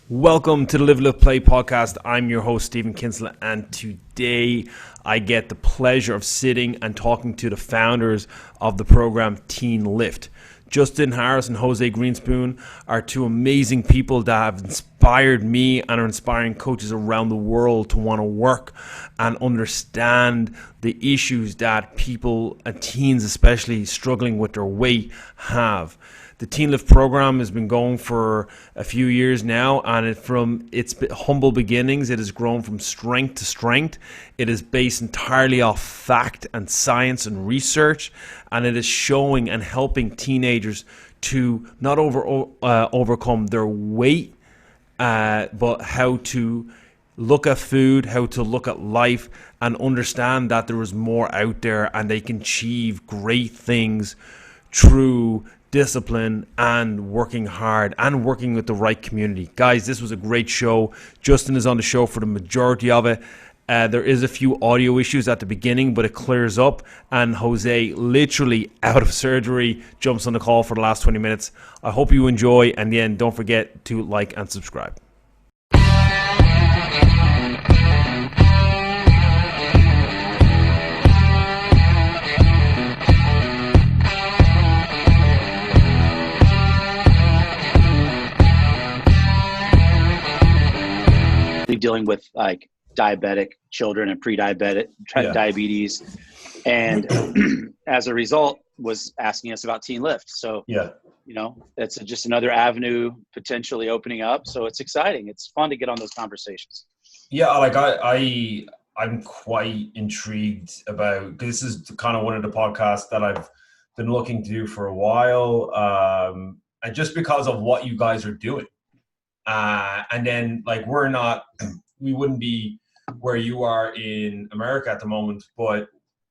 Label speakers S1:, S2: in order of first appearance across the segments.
S1: Welcome to the Live, Live, Play podcast. I'm your host, Stephen Kinsella, and today I get the pleasure of sitting and talking to the founders of the program TeenLift. Justin Harris and Jose Greenspon are two amazing people that have inspired me and are inspiring coaches around the world to want to work and understand the issues that people, teens especially, struggling with their weight have. The TeenLift program has been going for a few years now, and from its humble beginnings, it has grown from strength to strength. It is based entirely off fact and science and research, and it is showing and helping teenagers to not overcome their weight, but how to look at food, how to look at life, and understand that there is more out there, and they can achieve great things through discipline and working hard and working with the right community. Guys, this was a great show. Justin is on the show for the majority of it. There is a few audio issues at the beginning, but it clears up, and Jose, literally out of surgery, jumps on the call for the last 20 minutes. I hope you enjoy, and then don't forget to like and subscribe.
S2: Dealing with like diabetic children and pre-diabetic diabetes, and as a result was asking us about TeenLift. So that's just another avenue potentially opening up. So it's exciting. It's fun to get on those conversations.
S1: I'm quite intrigued about, because this is kind of one of the podcasts that I've been looking to do for a while, and just because of what you guys are doing. And then we wouldn't be where you are in America at the moment, but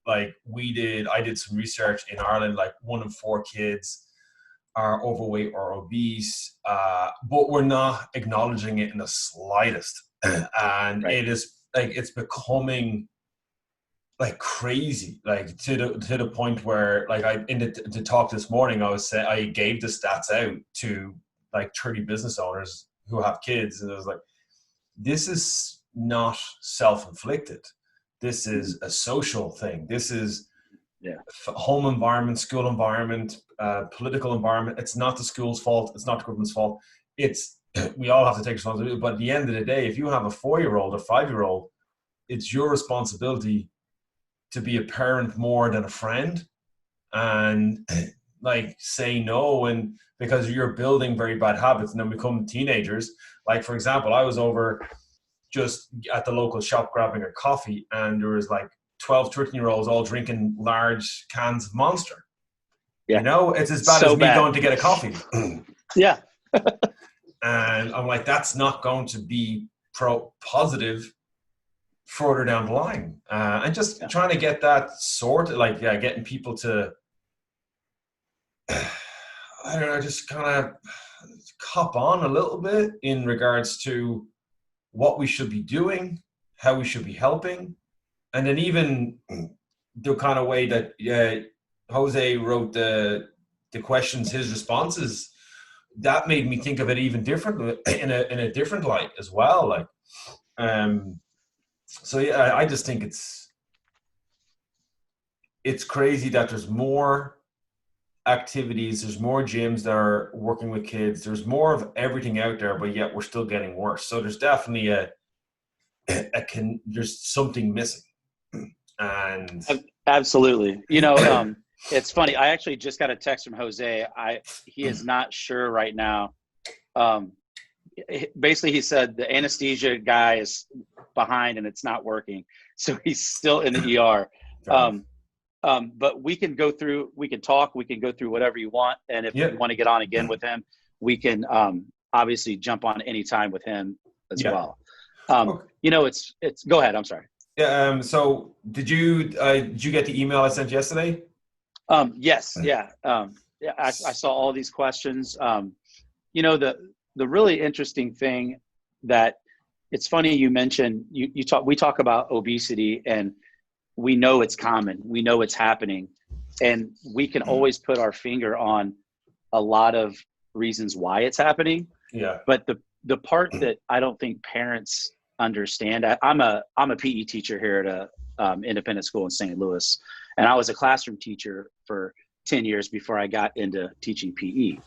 S1: I did some research in Ireland, like 1 in 4 kids are overweight or obese, but we're not acknowledging it in the slightest. And It is it's becoming like crazy, like to the point where the talk this morning, I gave the stats out to like 30 business owners who have kids, and I was like, this is not self-inflicted. This is a social thing. This is home environment, school environment, political environment. It's not the school's fault. It's not the government's fault. We all have to take responsibility. But at the end of the day, if you have a 4-year-old or 5-year-old, it's your responsibility to be a parent more than a friend, and say no, and because you're building very bad habits and then become teenagers. Like, for example, I was over just at the local shop grabbing a coffee, and there was like 12, 13-year-olds all drinking large cans of Monster. Yeah. It's as bad as me going to get a coffee.
S2: Yeah.
S1: And I'm like, that's not going to be positive further down the line. And just trying to get that sorted, getting people to, I don't know, just kind of cop on a little bit in regards to what we should be doing, how we should be helping. And then even the kind of way that Jose wrote the questions, his responses, that made me think of it even differently, in a different light as well. I just think it's crazy that there's more activities, there's more gyms that are working with kids, there's more of everything out there, but yet we're still getting worse. So there's definitely there's something missing. And
S2: absolutely, it's funny, I actually just got a text from Jose. He is not sure right now. Basically he said the anesthesia guy is behind and it's not working, so he's still in the ER. But we can go through whatever you want. And if you want to get on again with him, we can obviously jump on anytime with him as well. It's go ahead. I'm sorry.
S1: Yeah. So did you get the email I sent yesterday?
S2: Yes. Yeah. I saw all these questions. The really interesting thing that it's funny you mentioned, we talk about obesity, and we know it's common. We know it's happening, and we can always put our finger on a lot of reasons why it's happening.
S1: Yeah.
S2: But the part that I don't think parents understand, I'm a PE teacher here at a independent school in St. Louis, and I was a classroom teacher for 10 years before I got into teaching PE.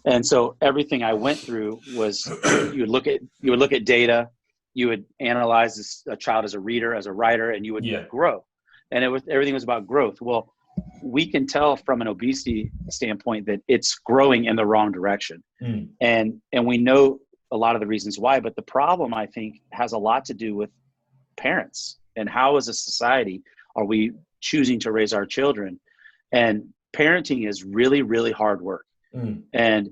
S2: And so everything I went through was you would look at data, you would analyze a child as a reader, as a writer, and you would grow. And everything was about growth. Well, we can tell from an obesity standpoint that it's growing in the wrong direction. And we know a lot of the reasons why, but the problem, I think, has a lot to do with parents and how as a society are we choosing to raise our children. And parenting is really, really hard work. And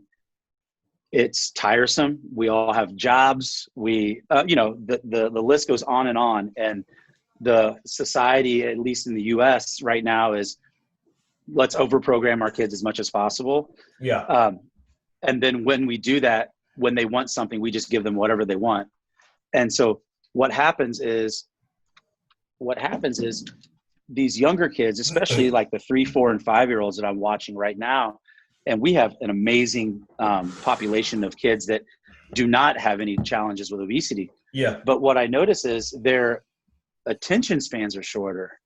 S2: it's tiresome. We all have jobs. We, the list goes on. And the society, at least in the US right now, is let's overprogram our kids as much as possible. And then when we do that, when they want something, we just give them whatever they want. And so what happens is these younger kids, especially like the 3, 4, and 5-year-olds that I'm watching right now, and we have an amazing population of kids that do not have any challenges with obesity. But what I notice is their attention spans are shorter.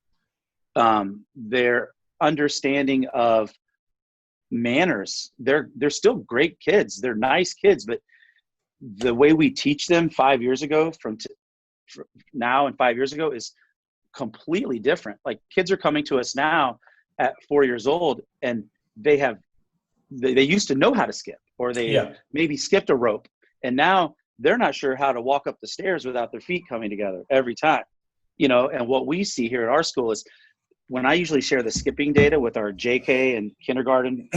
S2: Their understanding of manners, they're still great kids. They're nice kids, but the way we teach them 5 years ago from now and 5 years ago is completely different. Like kids are coming to us now at 4 years old, and they used to know how to skip, or they maybe skipped a rope, and now they're not sure how to walk up the stairs without their feet coming together every time. And what we see here at our school is when I usually share the skipping data with our JK and kindergarten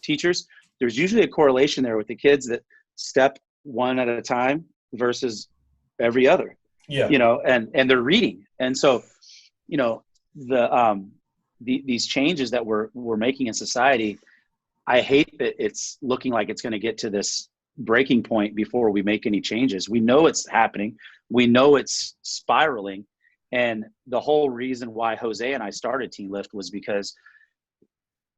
S2: teachers, there's usually a correlation there with the kids that step one at a time versus every other, and they're reading. And so, these changes that we're making in society, I hate that it's looking like it's going to get to this breaking point before we make any changes. We know it's happening. We know it's spiraling. And the whole reason why Jose and I started TeenLift was because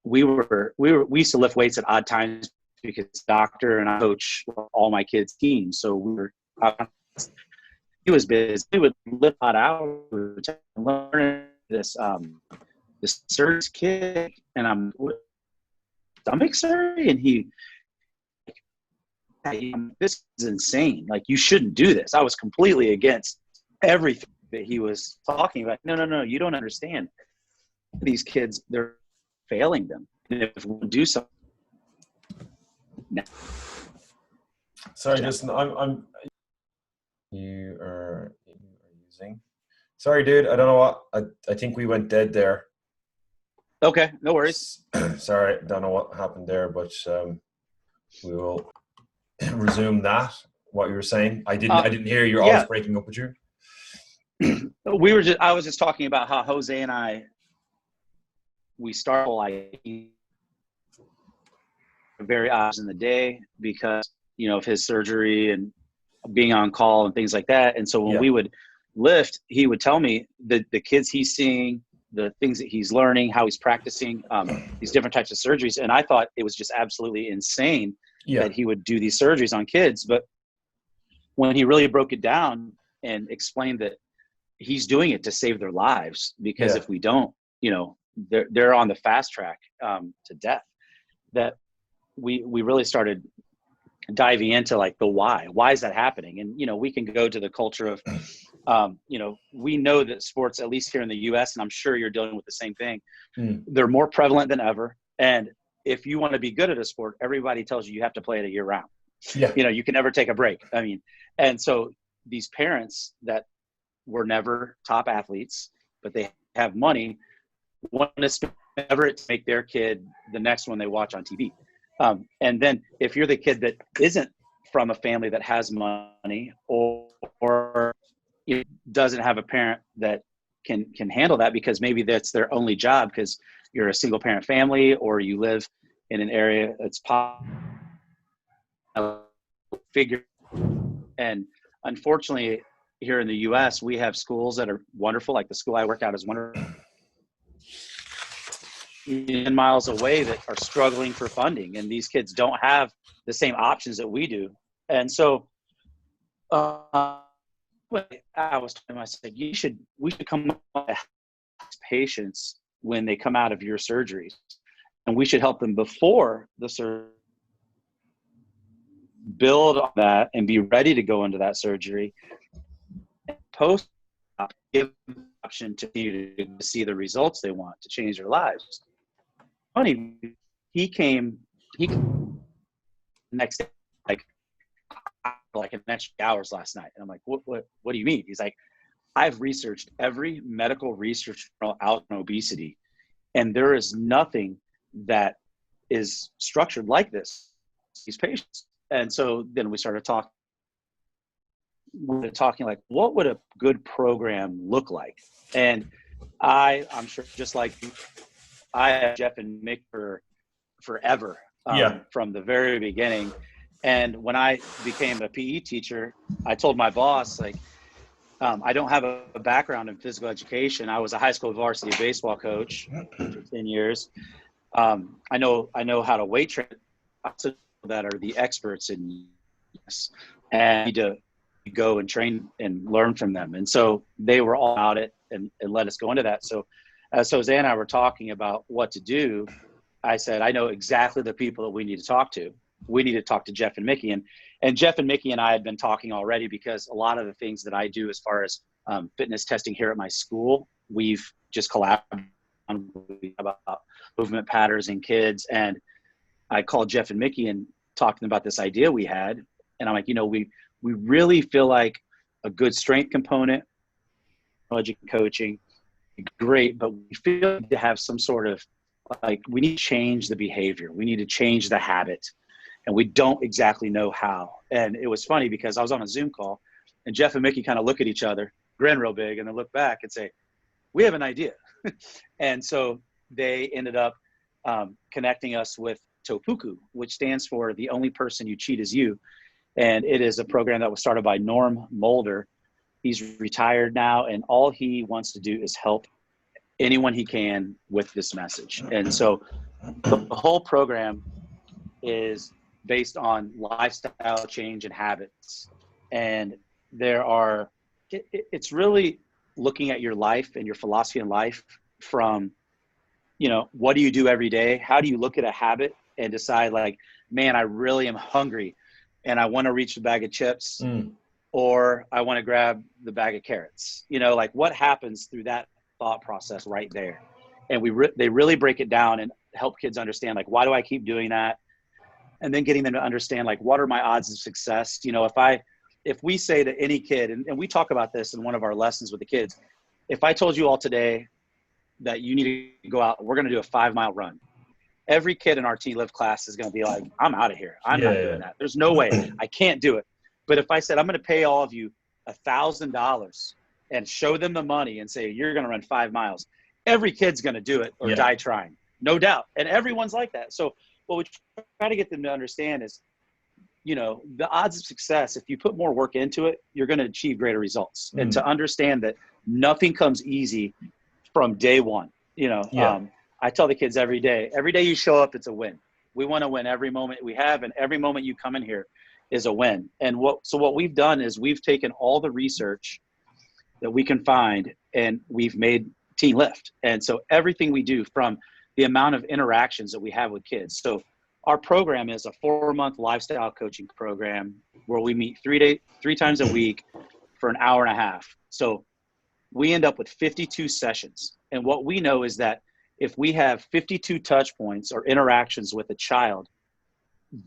S2: we used to lift weights at odd times because doctor and I coach all my kids' teams. So he was busy. We would lift odd hours, learning this surge kick, and I'm stomach surgery, and he, this is insane. Like, you shouldn't do this. I was completely against everything that he was talking about. No, you don't understand. These kids, they're failing them. And if we do something now.
S1: Sorry, Justin, you are using. Sorry, dude. I don't know what. I think we went dead there.
S2: Okay, no worries.
S1: Sorry, don't know what happened there, but we will resume that. What you were saying, I didn't hear. You're always breaking up with you.
S2: I was just talking about how Jose and we start like very hours in the day because of his surgery and being on call and things like that. And so when we would lift, he would tell me the kids he's seeing, the things that he's learning, how he's practicing these different types of surgeries. And I thought it was just absolutely insane that he would do these surgeries on kids. But when he really broke it down and explained that he's doing it to save their lives, because if we don't, they're on the fast track to death, that we really started diving into like the why is that happening? And, we can go to the culture of, we know that sports, at least here in the US, and I'm sure you're dealing with the same thing, they're more prevalent than ever. And if you want to be good at a sport, everybody tells you have to play it year round. You can never take a break. I mean, and so these parents that were never top athletes, but they have money, want to spend whatever it to make their kid the next one they watch on TV. And then if you're the kid that isn't from a family that has money or doesn't have a parent that can handle that, because maybe that's their only job because you're a single parent family or you live in an area that's figure. And unfortunately, here in the US, we have schools that are wonderful. Like the school I work at is wonderful. 10 miles away that are struggling for funding, and these kids don't have the same options that we do. And so I was telling him, I said, we should come up with patients when they come out of your surgeries, and we should help them before the surgery, build on that and be ready to go into that surgery. Post give them the option to see the results they want to change their lives. Funny, he came next day, like an extra hours last night. And I'm like, what do you mean? He's like, I've researched every medical research out on obesity, and there is nothing that is structured like this, these patients. And so then we started talking like, what would a good program look like? And I'm sure, just like I have Jeff and Mick for forever, from the very beginning. And when I became a PE teacher, I told my boss, like, I don't have a background in physical education. I was a high school varsity baseball coach for 10 years. I know how to weight train that are the experts in this, and need to go and train and learn from them. And so they were all about it and let us go into that. So as Jose and I were talking about what to do, I said, I know exactly the people that we need to talk to. We need to talk to Jeff and Mickey. And Jeff and Mickey and I had been talking already, because a lot of the things that I do as far as fitness testing here at my school, we've just collaborated on about movement patterns in kids. And I called Jeff and Mickey and talked to them about this idea we had. And I'm like, we really feel like a good strength component, coaching, great, but we feel to have some sort of, like, we need to change the behavior. We need to change the habit. And we don't exactly know how. And it was funny because I was on a Zoom call, and Jeff and Mickey kind of look at each other, grin real big, and then look back and say, we have an idea. And so they ended up connecting us with Topuku, which stands for The Only Person You Cheat Is You. And it is a program that was started by Norm Mulder. He's retired now, and all he wants to do is help anyone he can with this message. And so the whole program is based on lifestyle change and habits. And it's really looking at your life and your philosophy in life from, what do you do every day? How do you look at a habit and decide, like, man, I really am hungry and I want to reach the bag of chips, or I want to grab the bag of carrots, like, what happens through that thought process right there? And they really break it down and help kids understand, like, why do I keep doing that? And then getting them to understand, like, what are my odds of success? If we say to any kid, and we talk about this in one of our lessons with the kids, if I told you all today that you need to go out, we're going to do a 5-mile run, every kid in our TeenLift class is going to be like, I'm out of here. I'm not doing that. There's no way. I can't do it. But if I said, I'm going to pay all of you $1,000 and show them the money and say, you're going to run 5 miles, every kid's going to do it or die trying. No doubt. And everyone's like that. So what we try to get them to understand is, the odds of success, if you put more work into it, you're going to achieve greater results. And to understand that nothing comes easy from day one. I tell the kids every day you show up, it's a win. We want to win every moment we have, and every moment you come in here is a win. And what we've done is we've taken all the research that we can find, and we've made TeenLift. And so everything we do, from the amount of interactions that we have with kids. So our program is a 4-month lifestyle coaching program where we meet 3 times a week for an hour and a half. So we end up with 52 sessions. And what we know is that if we have 52 touch points or interactions with a child,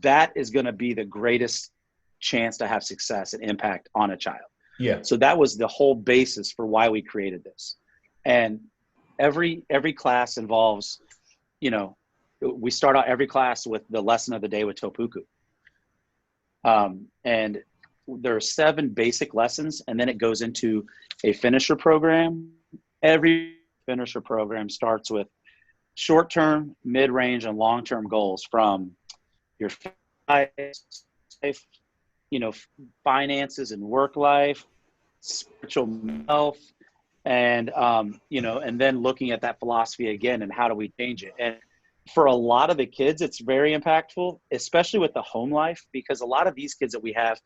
S2: that is going to be the greatest chance to have success and impact on a child.
S1: Yeah.
S2: So that was the whole basis for why we created this. And every class involves, we start out every class with the lesson of the day with Topuku. And there are 7 basic lessons, and then it goes into a finisher program. Every finisher program starts with short-term, mid-range, and long-term goals from your life, finances and work life, spiritual health, and and then looking at that philosophy again and how do we change it. And for a lot of the kids, it's very impactful, especially with the home life, because a lot of these kids that we have,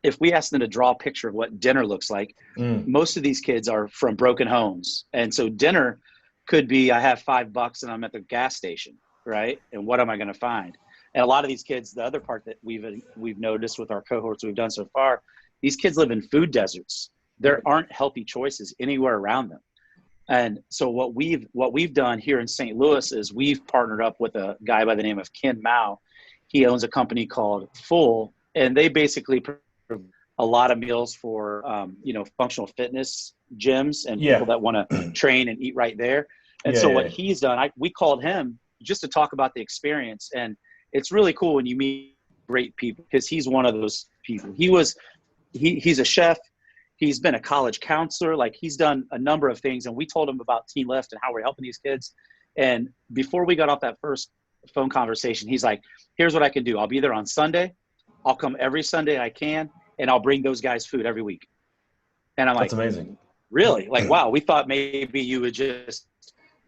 S2: if we ask them to draw a picture of what dinner looks like, most of these kids are from broken homes. And so dinner could be, I have $5 and I'm at the gas station, right? And what am I going to find? And a lot of these kids, the other part that we've noticed with our cohorts we've done so far, these kids live in food deserts. There aren't healthy choices anywhere around them. And so what we've done here in St. Louis is we've partnered up with a guy by the name of Ken Mao. He owns a company called Full, and they basically provide a lot of meals for functional fitness gyms and people that want to train and eat right there. And what he's done, we called him just to talk about the experience. And it's really cool when you meet great people, because he's one of those people. He's a chef. He's been a college counselor. Like, he's done a number of things. And we told him about TeenLift and how we're helping these kids. And before we got off that first phone conversation, he's like, here's what I can do. I'll be there on Sunday. I'll come every Sunday I can, and I'll bring those guys food every week. And I'm like,
S1: that's amazing.
S2: Really? Like, wow, we thought maybe you would just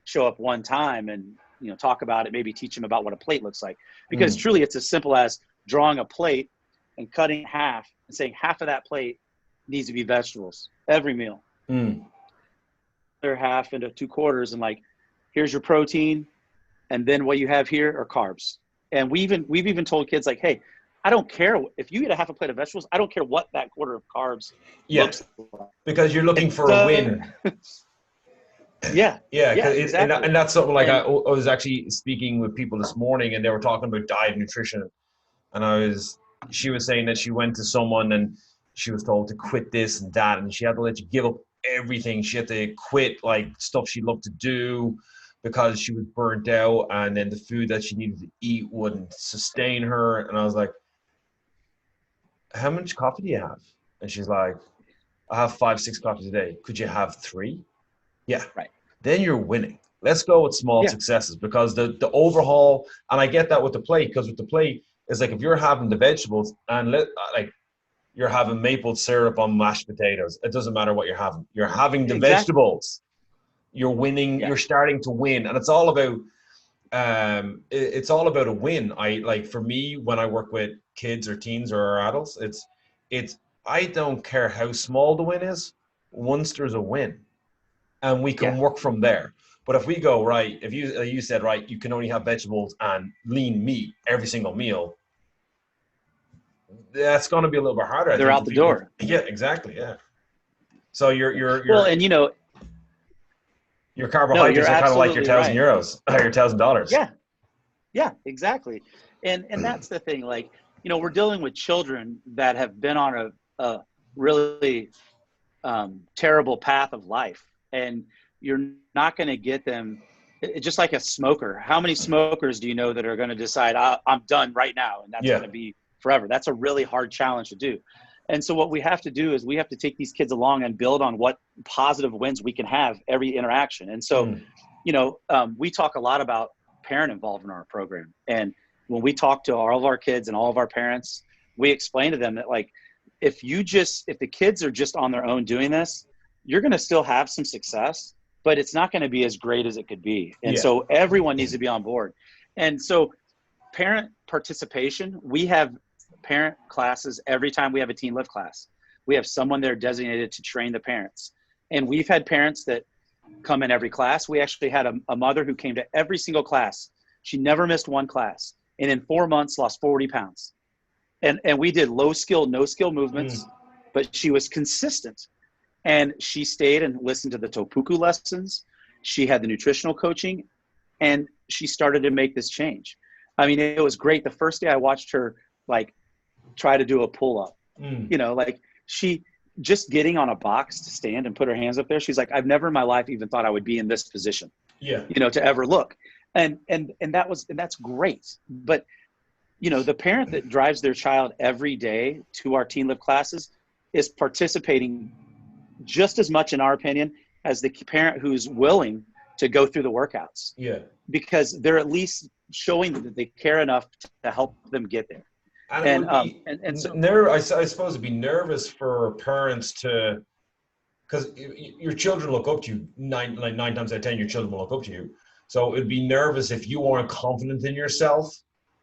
S2: show up one time and, talk about it, maybe teach them about what a plate looks like. Because truly, it's as simple as drawing a plate and cutting it in half and saying half of that plate needs to be vegetables every meal. They're half into 2/4 and like, here's your protein, and then what you have here are carbs. And we've even told kids, like, hey, I don't care if you eat a half a plate of vegetables. I don't care what that quarter of carbs looks like.
S1: Because you're looking for a win.
S2: Exactly.
S1: And that's something like I was actually speaking with people this morning, and they were talking about diet and nutrition. And she was saying that she went to someone and she was told to quit this and that, and she had to let you give up everything. She had to quit like stuff she loved to do because she was burnt out, and then the food that she needed to eat wouldn't sustain her. And I was like, how much coffee do you have? And she's like, I have 5-6 coffees a day. Could you have 3? Yeah. Right. Then you're winning. Let's go with small successes, because the overhaul, and I get that with the plate, because with the plate, it's like if you're having the vegetables and you're having maple syrup on mashed potatoes, it doesn't matter what you're having. You're having the vegetables. You're winning. You're starting to win, and it's all about a win. For me, when I work with kids or teens or adults, it's I don't care how small the win is, once there's a win, and we can work from there. But if we go, right, if you said, right, you can only have vegetables and lean meat every single meal, that's going to be a little bit harder.
S2: They're out the door.
S1: Yeah, exactly. Yeah. So your carbohydrates are kind of like your €1,000 or your $1,000.
S2: Yeah, exactly. And that's the thing. Like, we're dealing with children that have been on a really terrible path of life, and you're not going to get them. It's just like a smoker. How many smokers do you know that are going to decide, I'm done right now, and that's going to be forever? That's a really hard challenge to do. And so what we have to do is we have to take these kids along and build on what positive wins we can have every interaction. And so, we talk a lot about parent involvement in our program. And when we talk to all of our kids and all of our parents, we explain to them that, like, if the kids are just on their own doing this, you're going to still have some success, but it's not going to be as great as it could be. And so everyone needs to be on board. And so parent participation, we have parent classes every time we have a TeenLift class. We have someone there designated to train the parents. And we've had parents that come in every class. We actually had a mother who came to every single class. She never missed one class. And in 4 months, lost 40 pounds. And we did low skill, no skill movements, but she was consistent. And she stayed and listened to the Topuku lessons. She had the nutritional coaching, and she started to make this change. I mean, it was great. The first day I watched her, like, try to do a pull-up, she just getting on a box to stand and put her hands up there. She's like, I've never in my life even thought I would be in this position, to ever look. And that's great. But, the parent that drives their child every day to our TeenLift classes is participating just as much, in our opinion, as the parent who's willing to go through the workouts. Yeah. Because they're at least showing that they care enough to help them get there.
S1: And so I suppose it'd be nervous for parents to, because your children look up to you 9 times out of 10, your children will look up to you. So it'd be nervous if you weren't confident in yourself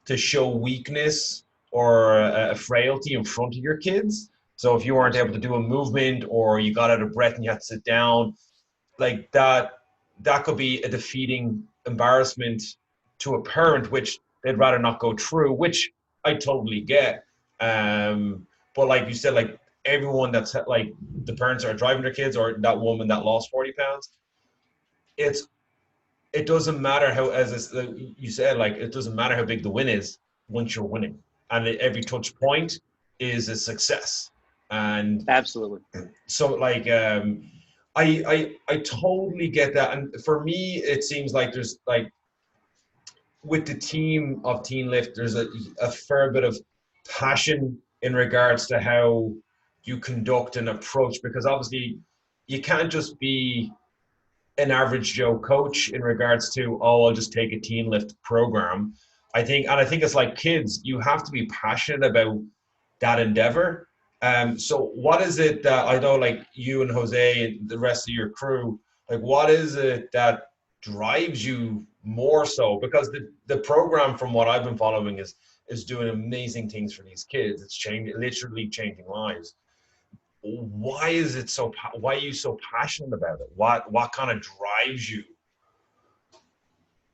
S1: to show weakness or a frailty in front of your kids. So if you weren't able to do a movement, or you got out of breath and you had to sit down, like that could be a defeating embarrassment to a parent, which they'd rather not go through, which I totally get. But like you said, like everyone that's like the parents that are driving their kids, or that woman that lost 40 pounds, it doesn't matter how, you said, like, it doesn't matter how big the win is once you're winning, and every touch point is a success. And
S2: absolutely.
S1: So like, I totally get that. And for me, it seems like there's like, with the team of TeenLift, there's a fair bit of passion in regards to how you conduct and approach, because obviously you can't just be an average Joe coach in regards to, oh, I'll just take a TeenLift program. I think it's like kids, you have to be passionate about that endeavor. So what is it that, I know like you and Jose and the rest of your crew, like what is it that drives you more so? Because the program, from what I've been following, is doing amazing things for these kids. It's literally changing lives. Why is it so? Why are you so passionate about it? What kind of drives you?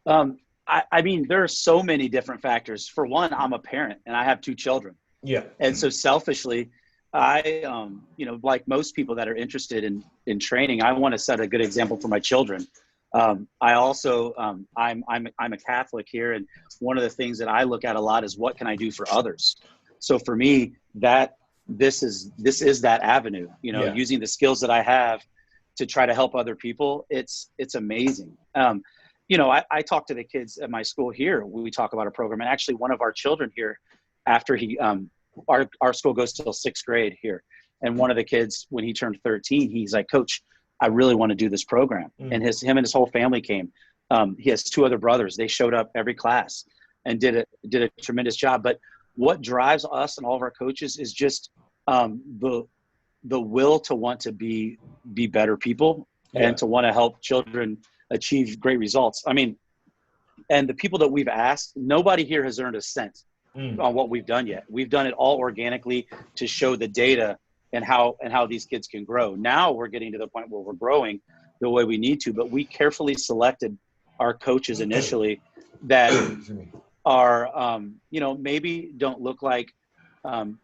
S2: I mean, there are so many different factors. For one, I'm a parent and I have 2 children.
S1: Yeah.
S2: And so selfishly, I, like most people that are interested in training, I want to set a good example for my children. I also, I'm a Catholic here. And one of the things that I look at a lot is, what can I do for others? So for me, this is that avenue,
S1: Yeah.
S2: using the skills that I have to try to help other people. It's amazing. I talk to the kids at my school here. We talk about a program, and actually one of our children here, after our school goes till 6th grade here. And one of the kids, when he turned 13, he's like, Coach, I really want to do this program. And him and his whole family came. He has 2 other brothers. They showed up every class and did a tremendous job. But what drives us and all of our coaches is just the will to want to be better people, and to want to help children achieve great results. I mean, and the people that we've asked, nobody here has earned a cent on what we've done yet. We've done it all organically to show the data and how these kids can grow. Now we're getting to the point where we're growing the way we need to, but we carefully selected our coaches initially that are, maybe don't look like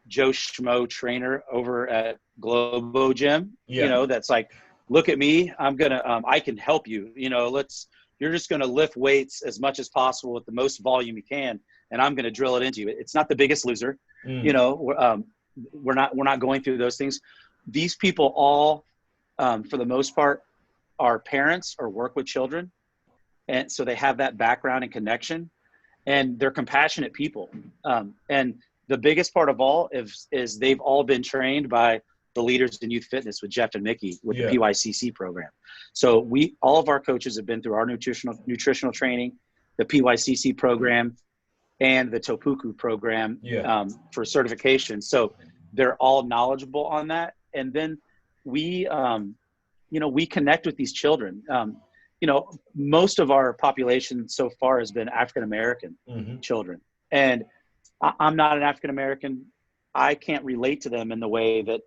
S2: Joe Schmo trainer over at Globo Gym, that's like, look at me, I'm going to, I can help you, you're just going to lift weights as much as possible with the most volume you can, and I'm going to drill it into you. It's not The Biggest Loser. We're not going through those things. These people all, for the most part, are parents or work with children. And so they have that background and connection, and they're compassionate people. And the biggest part of all is they've all been trained by the leaders in youth fitness with Jeff and Mickey with the PYCC program. So all of our coaches have been through our nutritional training, the PYCC program, and the Topuku program for certification. So they're all knowledgeable on that. And then we connect with these children. Most of our population so far has been African-American children. And I'm not an African-American. I can't relate to them in the way that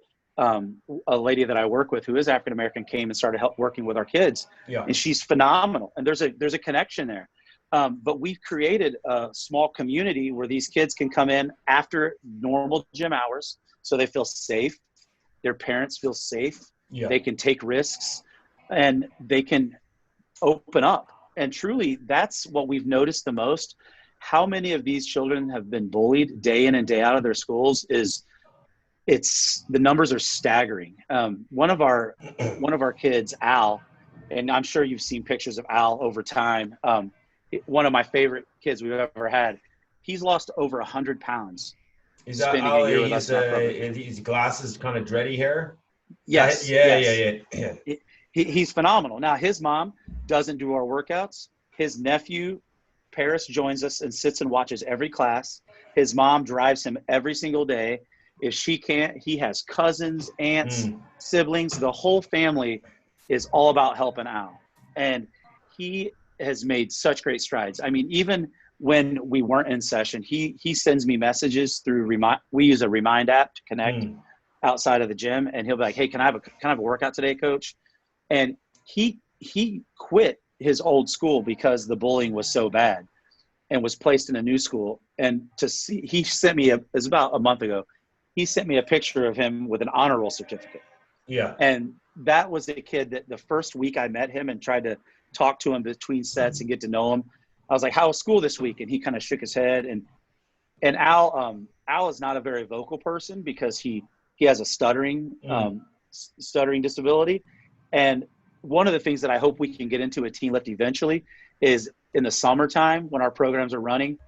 S2: a lady that I work with who is African-American came and started working with our kids. And she's phenomenal. And there's a connection there. But we've created a small community where these kids can come in after normal gym hours, so they feel safe. Their parents feel safe. They can take risks, and they can open up. And truly, that's what we've noticed the most. How many of these children have been bullied day in and day out of their schools the numbers are staggering. One of our kids, Al, and I'm sure you've seen pictures of Al over time. One of my favorite kids we've ever had. He's lost over 100 pounds.
S1: Is that Al? His glasses, kind of dready hair?
S2: Yes.
S1: Yeah.
S2: He's phenomenal. Now, his mom doesn't do our workouts. His nephew, Paris, joins us and sits and watches every class. His mom drives him every single day. If she can't, he has cousins, aunts, siblings. The whole family is all about helping Al. And he has made such great strides. I mean, even when we weren't in session, he sends me messages through we use a Remind app to connect outside of the gym, and he'll be like, "Hey, can I have a workout today, coach?" And he quit his old school because the bullying was so bad, and was placed in a new school. And he sent me it was about a month ago. He sent me a picture of him with an honor roll certificate.
S1: Yeah.
S2: And that was a kid that the first week I met him and tried to talk to him between sets and get to know him, I was like, "How was school this week?" And he kind of shook his head. And Al is not a very vocal person because he has a stuttering disability. And one of the things that I hope we can get into at TeenLift eventually is in the summertime when our programs are running,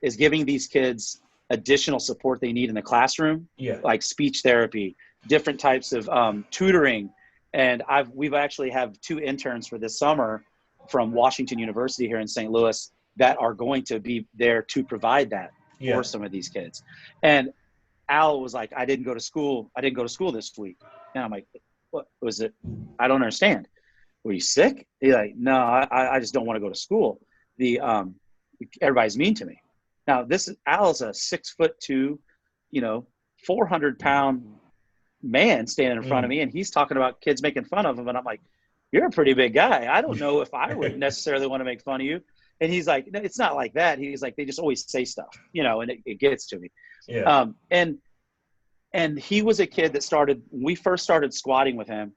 S2: is giving these kids additional support they need in the classroom, like speech therapy, different types of tutoring. And we've actually have 2 interns for this summer from Washington University here in St. Louis that are going to be there to provide that for some of these kids. And Al was like, I didn't go to school this week. And I'm like, "What was it? I don't understand. Were you sick?" He's like, "No, I just don't want to go to school. Everybody's mean to me." Now Al's a 6'2", 400-pound man standing in front of me, and he's talking about kids making fun of him. And I'm like, "You're a pretty big guy. I don't know if I would necessarily want to make fun of you." And he's like, "No, it's not like that." He's like, "They just always say stuff, and it gets to me."
S1: Yeah.
S2: And he was a kid that when we first started squatting with him,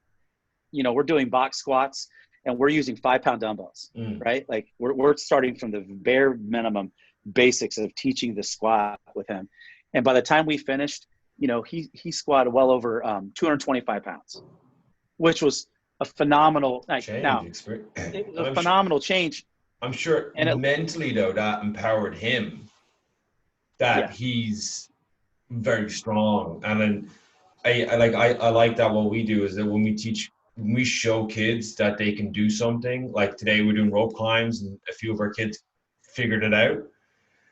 S2: we're doing box squats and we're using 5-pound dumbbells, right? Like we're starting from the bare minimum basics of teaching the squat with him. And by the time we finished, he squatted well over 225 pounds, which was a phenomenal
S1: change.
S2: It was a phenomenal change.
S1: I'm sure mentally though, that empowered him, that he's very strong. And then I like that what we do is that when we show kids that they can do something, like today we're doing rope climbs and a few of our kids figured it out.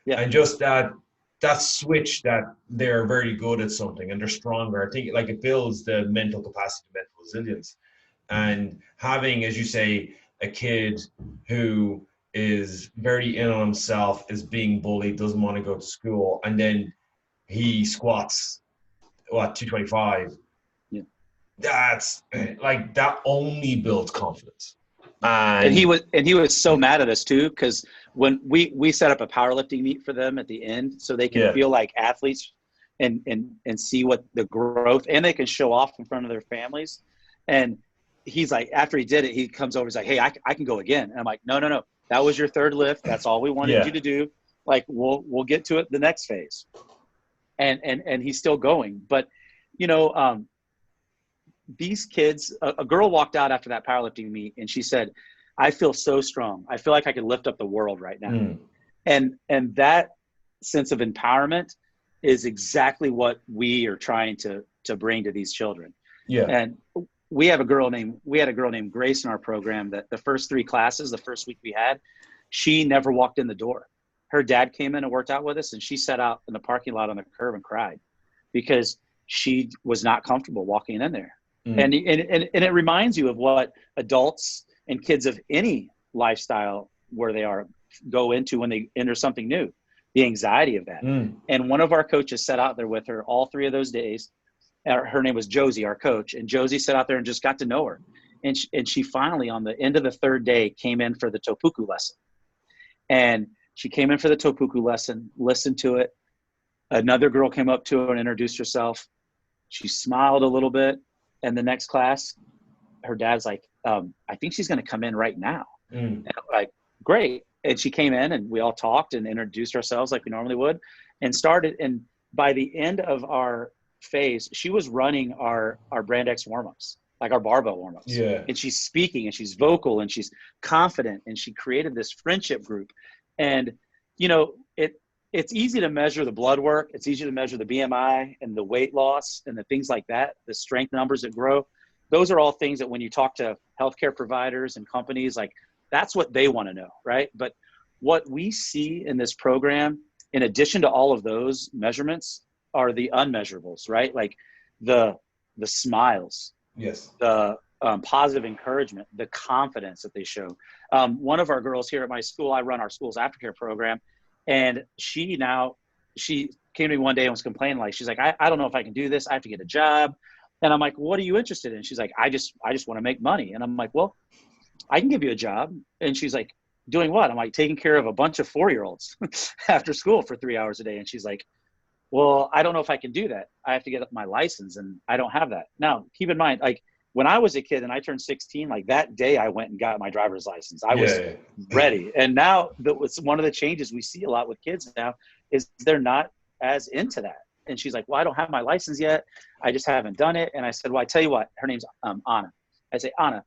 S1: Yeah. And just that switch that they're very good at something and they're stronger. I think like it builds the mental capacity, mental resilience. And having, as you say, a kid who is very in on himself, is being bullied, doesn't want to go to school, and then he squats 225. Yeah. That's like, that only builds confidence.
S2: And he was so mad at us too, because when we set up a powerlifting meet for them at the end, so they can feel like athletes and see what the growth, and they can show off in front of their families. And he's like, after he did it, he comes over, he's like, "Hey, I can go again." And I'm like, no, that was your 3rd lift. That's all we wanted you to do. Like, we'll get to it the next phase. And he's still going. But these kids, a girl walked out after that powerlifting meet and she said, "I feel so strong. I feel like I could lift up the world right now." And that sense of empowerment is exactly what we are trying to bring to these children. Yeah. And we had a girl named Grace in our program that the first 3 classes, the first week we had, she never walked in the door. Her dad came in and worked out with us, and she sat out in the parking lot on the curb and cried because she was not comfortable walking in there. And it reminds you of what adults and kids of any lifestyle where they are go into when they enter something new, the anxiety of that. And one of our coaches sat out there with her all 3 of those days. Her name was Josie, our coach. And Josie sat out there and just got to know her. And she finally, on the end of the 3rd day, came in for the Topuku lesson. And she came in for the Topuku lesson, listened to it. Another girl came up to her and introduced herself. She smiled a little bit. And the next class, her dad's like, "I think she's going to come in right now." And I'm like, "Great." And she came in and we all talked and introduced ourselves like we normally would and started. And by the end of our phase, she was running our Brand X warm-ups, like our barbell warm-ups. Yeah. And she's speaking and she's vocal and she's confident, and she created this friendship group. And, it's easy to measure the blood work. It's easy to measure the BMI and the weight loss and the things like that, the strength numbers that grow. Those are all things that when you talk to healthcare providers and companies, like, that's what they want to know, right? But what we see in this program, in addition to all of those measurements, are the unmeasurables, right? Like the smiles, yes, the positive encouragement, the confidence that they show. One of our girls here at my school, I run our school's aftercare program, and she came to me one day and was complaining, like, she's like, I don't know if I can do this. I have to get a job. And I'm like, what are you interested in? She's like, I just want to make money. And I'm like, well, I can give you a job. And she's like, doing what? I'm like, taking care of a bunch of 4-year-olds after school for 3 hours a day. And she's like, well, I don't know if I can do that. I have to get my license and I don't have that. Now, keep in mind, like, when I was a kid and I turned 16, like that day I went and got my driver's license. I was ready. And now that was one of the changes we see a lot with kids now is they're not as into that. And she's like, well, I don't have my license yet. I just haven't done it. And I said, well, I tell you what, her name's Anna. I say, Anna,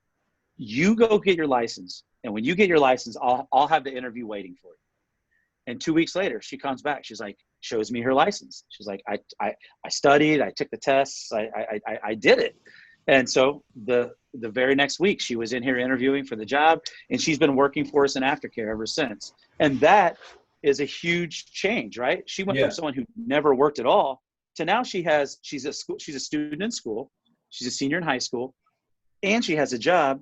S2: you go get your license. And when you get your license, I'll have the interview waiting for you. And 2 weeks later, she comes back. She's like, shows me her license. She's like, I studied, I took the tests, I did it. And so the very next week, she was in here interviewing for the job, and she's been working for us in aftercare ever since. And that is a huge change, right? She went from someone who never worked at all to now she's a student in school, she's a senior in high school, and she has a job.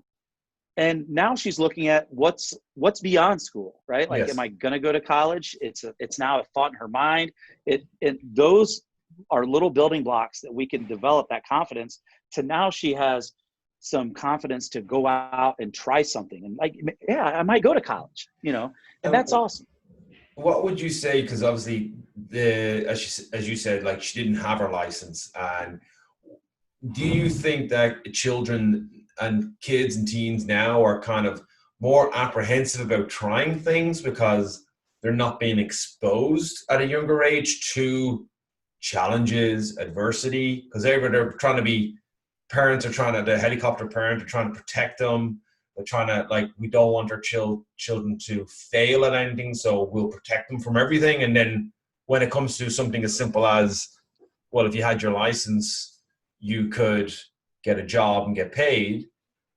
S2: And now she's looking at what's beyond school, right? Like, am I going to go to college? It's now a thought in her mind. Those are little building blocks that we can develop that confidence to now she has some confidence to go out and try something. And like, yeah, I might go to college, and that's awesome.
S1: What would you say? Because obviously as you said, like, she didn't have her license. And do you think that children and kids and teens now are kind of more apprehensive about trying things because they're not being exposed at a younger age to challenges, adversity? Because they're trying to be, parents are trying to, the helicopter parent are trying to protect them. They're trying to, like, we don't want our children to fail at anything, so we'll protect them from everything. And then when it comes to something as simple as, well, if you had your license, you could get a job and get paid.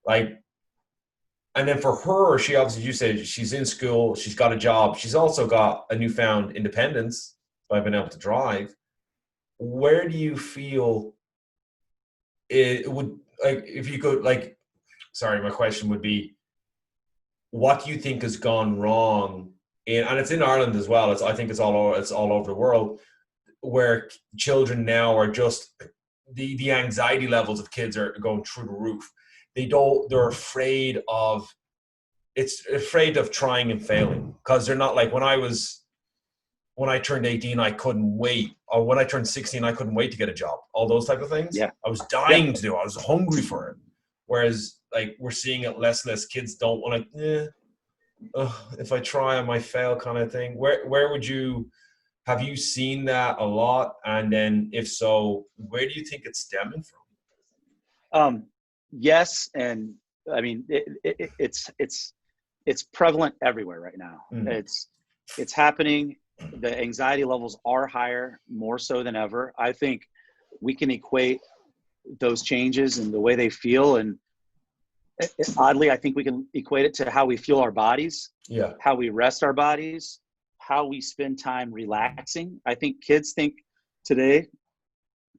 S1: Like, and then for her, she obviously, you said she's in school, she's got a job, she's also got a newfound independence by being able to drive. Where do you feel it would, like, if you could, like, sorry, my question would be, what do you think has gone wrong and it's in Ireland as well, I think it's all over the world, where children now are just, the anxiety levels of kids are going through the roof. They're afraid of trying and failing, because they're not like, when I turned 18, I couldn't wait. Or when I turned 16, I couldn't wait to get a job. All those type of things. Yeah. I was dying to do it. I was hungry for it. Whereas, like, we're seeing it less and less. Kids don't want to, if I try, I might fail, kind of thing. Where would you, have you seen that a lot? And then if so, where do you think it's stemming from?
S2: Yes. And I mean, it's prevalent everywhere right now. It's happening. The anxiety levels are higher, more so than ever. I think we can equate those changes and the way they feel. And oddly, I think we can equate it to how we feel our bodies, how we rest our bodies, how we spend time relaxing. I think kids think today,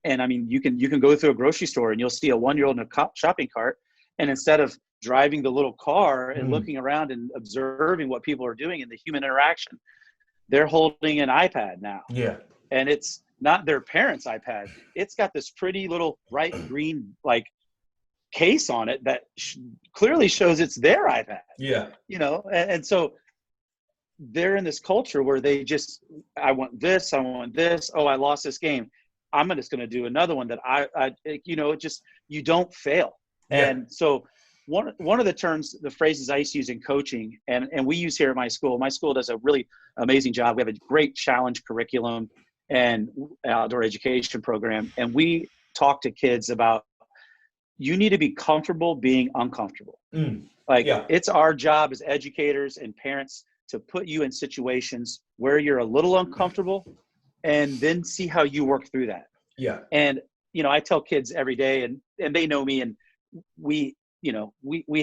S2: and I mean, you can go through a grocery store and you'll see a 1-year-old in a shopping cart. And instead of driving the little car and looking around and observing what people are doing in the human interaction, they're holding an iPad now. Yeah. And it's not their parents' iPad. It's got this pretty little bright green, like, case on it that clearly shows it's their iPad. Yeah. And so they're in this culture where they just, I want this. Oh, I lost this game. I'm just going to do another one that it just, you don't fail. Yeah. And so one of the terms, the phrases I used to use in coaching, and we use here at my school does a really amazing job. We have a great challenge curriculum and outdoor education program. And we talk to kids about, you need to be comfortable being uncomfortable. It's our job as educators and parents to put you in situations where you're a little uncomfortable and then see how you work through that. Yeah. And, I tell kids every day, and they know me, and we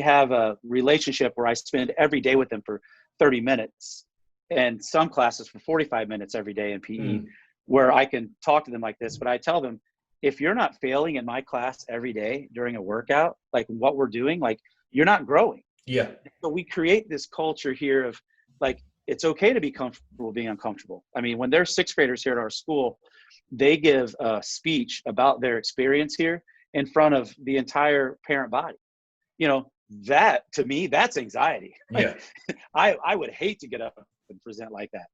S2: have a relationship where I spend every day with them for 30 minutes and some classes for 45 minutes every day in PE, where I can talk to them like this. But I tell them, if you're not failing in my class every day during a workout, like what we're doing, like you're not growing.
S1: Yeah.
S2: So we create this culture here of like, it's okay to be comfortable being uncomfortable. I mean, when there's sixth graders here at our school, they give a speech about their experience here in front of the entire parent body. You know, that to me, that's anxiety.
S1: Yeah.
S2: I would hate to get up and present like that,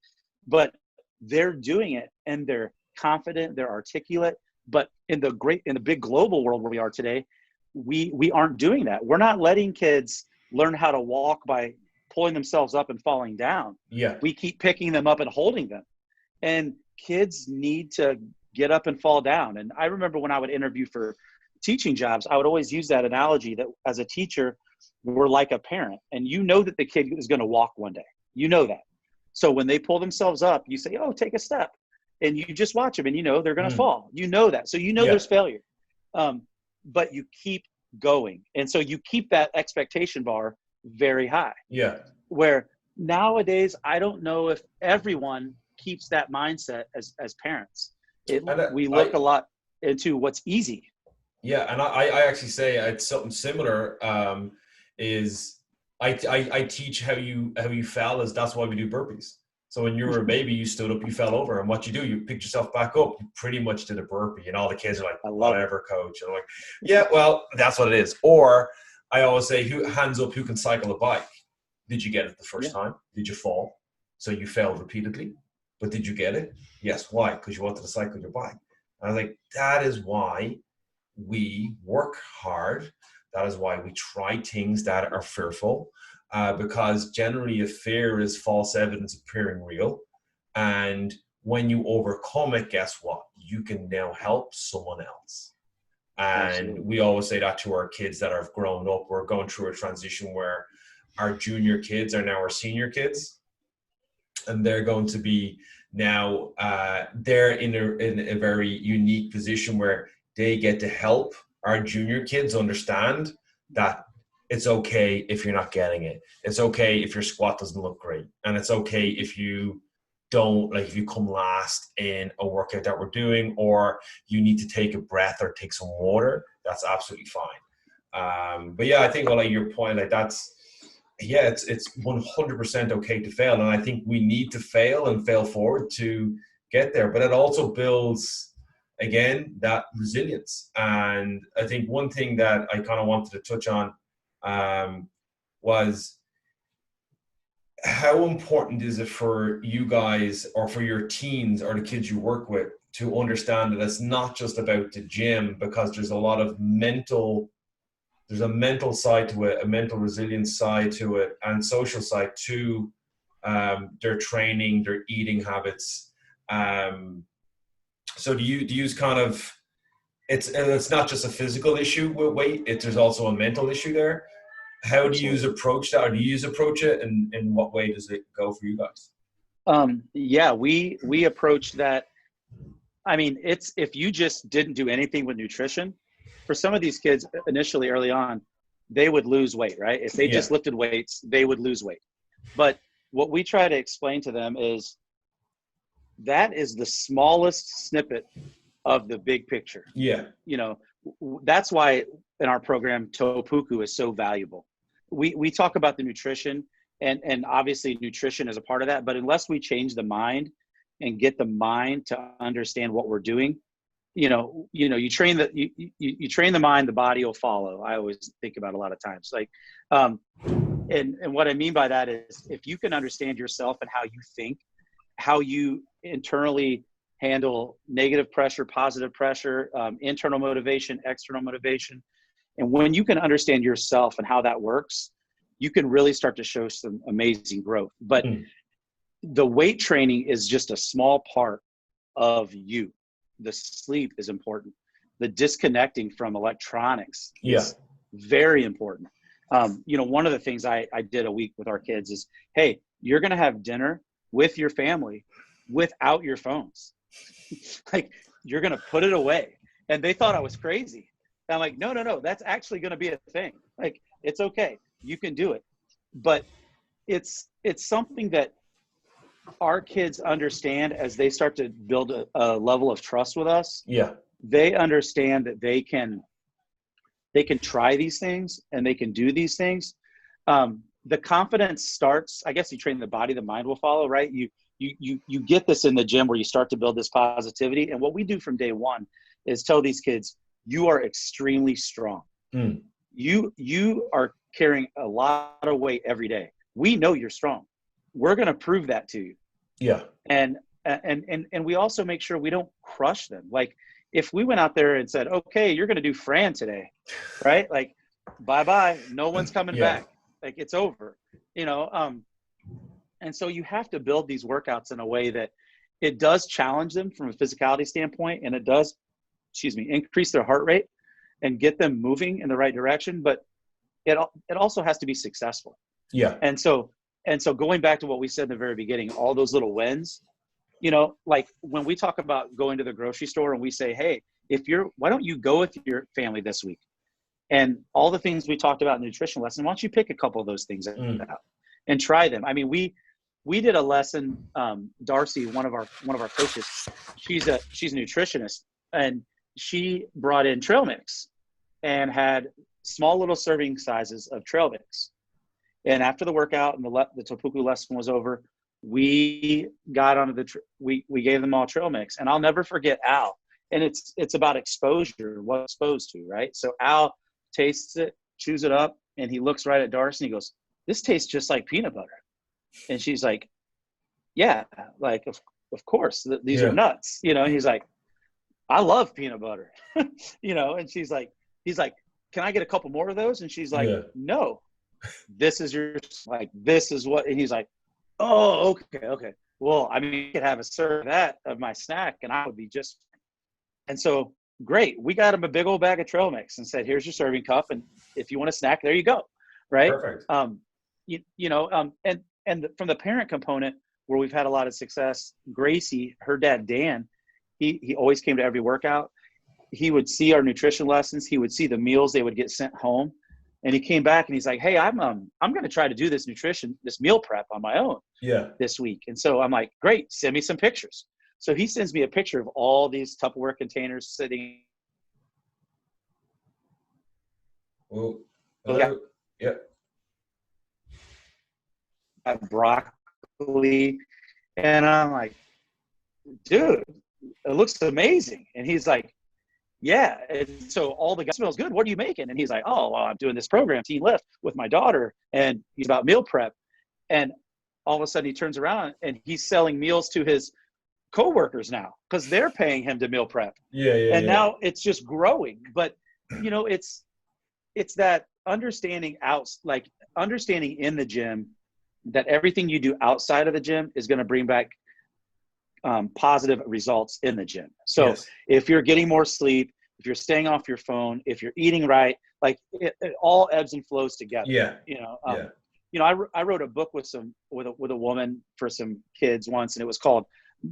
S2: but they're doing it and they're confident, they're articulate. But in the big global world where we are today, we aren't doing that. We're not letting kids learn how to walk by pulling themselves up and falling down.
S1: Yeah.
S2: We keep picking them up and holding them. And kids need to get up and fall down. And I remember when I would interview for teaching jobs, I would always use that analogy that as a teacher, we're like a parent. And you know that the kid is going to walk one day. You know that. So when they pull themselves up, you say, oh, take a step. And you just watch them and you know they're going to fall. You know that. So you know there's failure. But you keep going. And so you keep that expectation bar very high.
S1: Yeah.
S2: Where nowadays, I don't know if everyone keeps that mindset as parents. We look a lot into what's easy.
S1: Yeah. And I actually say it's something similar. Is I teach how you fell, is that's why we do burpees. So when you were a baby, you stood up, you fell over, and what you do, you picked yourself back up. You pretty much did a burpee, and all the kids are like, "Whatever, coach." And I'm like, "Yeah, well, that's what it is." Or I always say, hands up, who can cycle a bike? Did you get it the first time? Did you fall? So you failed repeatedly, but did you get it? Yes. Why? Because you wanted to cycle your bike. And I was like, that is why we work hard. That is why we try things that are fearful. Because generally, if fear is false evidence appearing real, and when you overcome it, guess what? You can now help someone else. And Absolutely. We always say that to our kids that have grown up. We're going through a transition where our junior kids are now our senior kids, and they're going to be now they're in a very unique position where they get to help our junior kids understand that it's okay if you're not getting it. It's okay if your squat doesn't look great. And it's okay if you don't, like if you come last in a workout that we're doing, or you need to take a breath or take some water, that's absolutely fine. But yeah, I think like your point, like it's 100% okay to fail. And I think we need to fail and fail forward to get there. But it also builds, again, that resilience. And I think one thing that I kind of wanted to touch on was how important is it for you guys or for your teens or the kids you work with to understand that it's not just about the gym, because there's a lot of there's a mental side to it, a mental resilience side to it, and social side to their training, their eating habits. So do you kind of, it's not just a physical issue with weight, there's also a mental issue there. How do you approach that, or do you approach it, and in what way does it go for you guys?
S2: Yeah, we approach that. I mean, it's, if you just didn't do anything with nutrition, for some of these kids initially early on, they would lose weight, right? If they just lifted weights, they would lose weight. But what we try to explain to them is that is the smallest snippet of the big picture.
S1: Yeah.
S2: You know, that's why in our program, Topuku is so valuable. We talk about the nutrition, and obviously nutrition is a part of that, but unless we change the mind and get the mind to understand what we're doing, you train the mind, the body will follow. I always think about a lot of times, like, and what I mean by that is, if you can understand yourself and how you think, how you internally handle negative pressure, positive pressure, internal motivation, external motivation. And when you can understand yourself and how that works, you can really start to show some amazing growth. But the weight training is just a small part of you. The sleep is important. The disconnecting from electronics is very important. One of the things I did a week with our kids is, hey, you're going to have dinner with your family without your phones. Like, you're going to put it away. And they thought I was crazy. And I'm like, no, that's actually going to be a thing. Like, it's okay. You can do it. But it's something that our kids understand as they start to build a level of trust with us.
S1: Yeah.
S2: they understand that they can try these things and they can do these things. The confidence starts, I guess you train the body, the mind will follow, right? You get this in the gym where you start to build this positivity. And what we do from day one is tell these kids, you are extremely strong.
S1: Mm.
S2: You are carrying a lot of weight every day. We know you're strong. We're going to prove that to you.
S1: Yeah.
S2: And we also make sure we don't crush them. Like if we went out there and said, okay, you're going to do Fran today, right? Like, bye-bye. No one's coming back. Like it's over, you know? And so you have to build these workouts in a way that it does challenge them from a physicality standpoint. And it does, increase their heart rate and get them moving in the right direction. But it also has to be successful.
S1: Yeah.
S2: And so going back to what we said in the very beginning, all those little wins, you know, like when we talk about going to the grocery store and we say, hey, why don't you go with your family this week? And all the things we talked about in the nutrition lesson, why don't you pick a couple of those things out and try them? I mean, we did a lesson, Darcy, one of our coaches, she's a nutritionist, and she brought in trail mix and had small little serving sizes of trail mix. And after the workout and the Topuku lesson was over, we got onto we gave them all trail mix. And I'll never forget Al. And it's about exposure, what exposed to, right? So Al tastes it, chews it up, and he looks right at Darcy and he goes, this tastes just like peanut butter. And she's like, yeah, like, of course, these are nuts, you know? And he's like, I love peanut butter, you know? And he's like, can I get a couple more of those? And she's like, no, this is this is what, and he's like, oh, okay. Well, I mean, you could have a serve of my snack and I would be just, and so great. We got him a big old bag of trail mix and said, here's your serving cup. And if you want a snack, there you go. Right.
S1: Perfect.
S2: And from the parent component where we've had a lot of success, Gracie, her dad, Dan, he always came to every workout. He would see our nutrition lessons. He would see the meals they would get sent home. And he came back and he's like, hey, I'm going to try to do this meal prep on my own this week. And so I'm like, great, send me some pictures. So he sends me a picture of all these Tupperware containers sitting.
S1: Oh,
S2: yeah. Broccoli. And I'm like, dude, it looks amazing. And he's like, yeah. And so all the guys smells good. What are you making? And he's like, oh, well, I'm doing this program, TeenLift, with my daughter. And he's about meal prep. And all of a sudden he turns around and he's selling meals to his coworkers now because they're paying him to meal prep. And now it's just growing. But, you know, it's that understanding understanding in the gym that everything you do outside of the gym is going to bring back positive results in the gym. So if you're getting more sleep, if you're staying off your phone, if you're eating right, like it all ebbs and flows together. I wrote a book with a woman for some kids once, and it was called,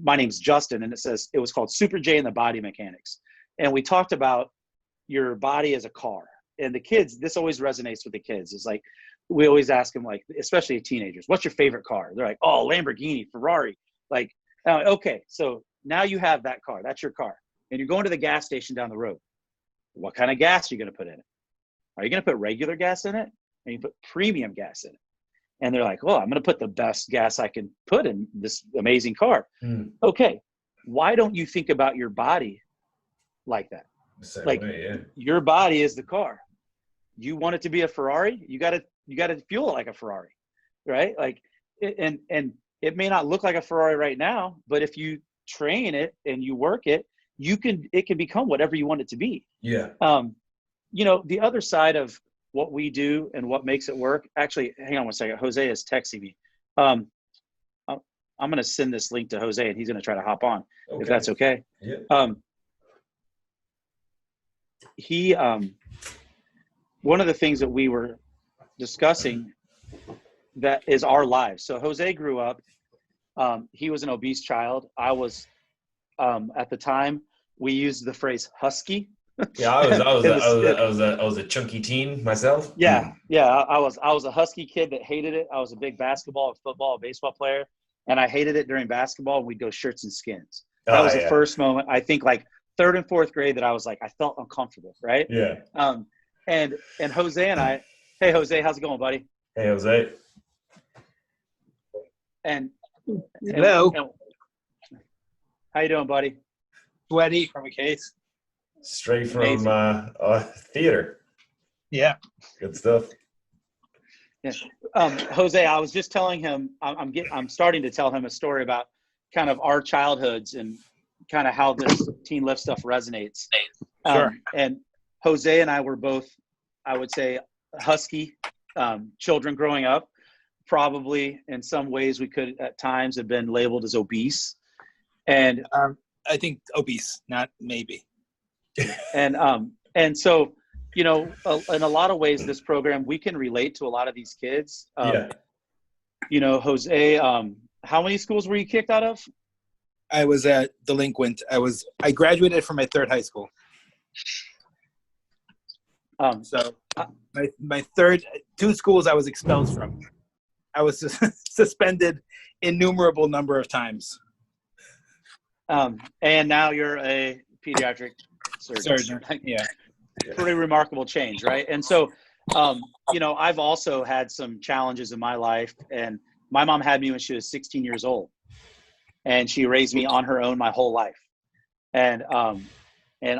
S2: my name's Justin, and it was called Super J and the Body Mechanics. And we talked about your body as a car. And the kids, this always resonates with the kids. It's like, we always ask them, like, especially teenagers, what's your favorite car? They're like, oh, Lamborghini, Ferrari. Like, okay, so now you have that car. That's your car. And you're going to the gas station down the road. What kind of gas are you going to put in it? Are you going to put regular gas in it? Or you put premium gas in it? And they're like, well, I'm going to put the best gas I can put in this amazing car. Okay, why don't you think about your body like that? Your body is the car. You want it to be a Ferrari, you got to fuel it like a Ferrari, right? Like, and it may not look like a Ferrari right now, but if you train it and you work it, it can become whatever you want it to be. The other side of what we do and what makes it work. Actually, hang on one second. Jose is texting me. I'm going to send this link to Jose, and he's going to try to hop on, if that's okay. One of the things that we were discussing that is our lives. So Jose grew up. He was an obese child. I was, at the time, we used the phrase husky.
S1: I was a chunky teen myself.
S2: I was a husky kid that hated it. I was a big basketball, football, baseball player, and I hated it during basketball. We'd go shirts and skins. That was the first moment. I think like third and fourth grade that I was like, I felt uncomfortable. Right.
S1: Yeah.
S2: And Jose and I, hey, Jose, how's it going, buddy?
S1: Hey, Jose.
S2: And
S3: hello.
S2: How you doing, buddy?
S3: Sweaty from a case.
S1: Straight from theater.
S3: Yeah.
S1: Good stuff.
S2: Yeah. Jose, I was just telling him, I'm starting to tell him a story about kind of our childhoods and kind of how this TeenLift stuff resonates.
S3: Sure.
S2: And Jose and I were both, I would say, husky children growing up. Probably in some ways we could at times have been labeled as obese. And
S3: I think obese, not maybe.
S2: And so, you know, in a lot of ways, this program, we can relate to a lot of these kids. You know, Jose, how many schools were you kicked out of?
S3: I was a delinquent. I graduated from my third high school. So my third, 2 schools I was expelled from. I was suspended innumerable number of times.
S2: And now you're a pediatric surgeon.
S3: Yeah.
S2: Pretty remarkable change, right? And so, you know, I've also had some challenges in my life, and my mom had me when she was 16 years old, and she raised me on her own my whole life, and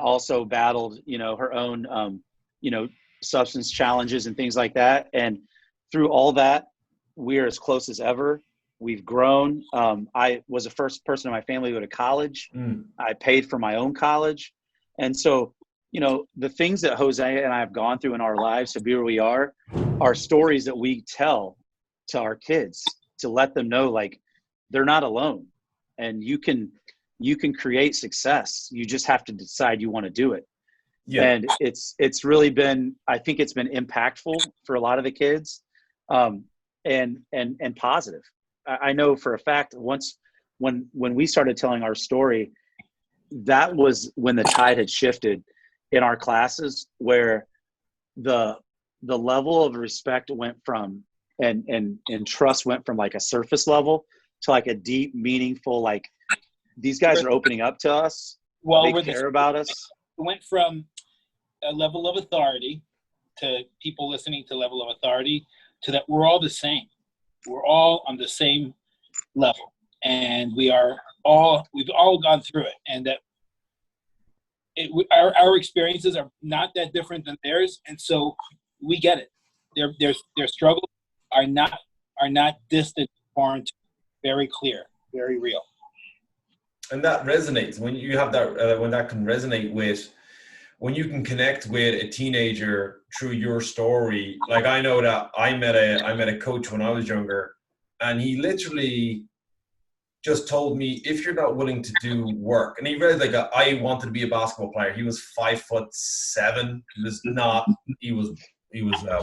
S2: also battled, you know, her own, you know, substance challenges and things like that. And through all that, we're as close as ever. We've grown. I was the first person in my family to go to college. I paid for my own college. And so, you know, the things that Jose and I have gone through in our lives to be where we are stories that we tell to our kids to let them know, like, they're not alone, and you can create success. You just have to decide you want to do it. Yeah. And it's really been, I think it's been impactful for a lot of the kids, and positive. I know for a fact when we started telling our story, that was when the tide had shifted in our classes, where the level of respect went from and trust went from like a surface level to like a deep, meaningful, like, these guys are opening up to us. Well, they care about us.
S3: It went from a level of authority to people listening to level of authority to that we're all the same. We're all on the same level, and we've all gone through it, and that our experiences are not that different than theirs, and so we get it. Their struggles are not distant, foreign, very clear, very real.
S1: And that resonates when you have that, when that can resonate with, when you can connect with a teenager through your story. Like, I know that I met a coach when I was younger, and he literally just told me, if you're not willing to do work, and he read like I wanted to be a basketball player. He was 5'7". He was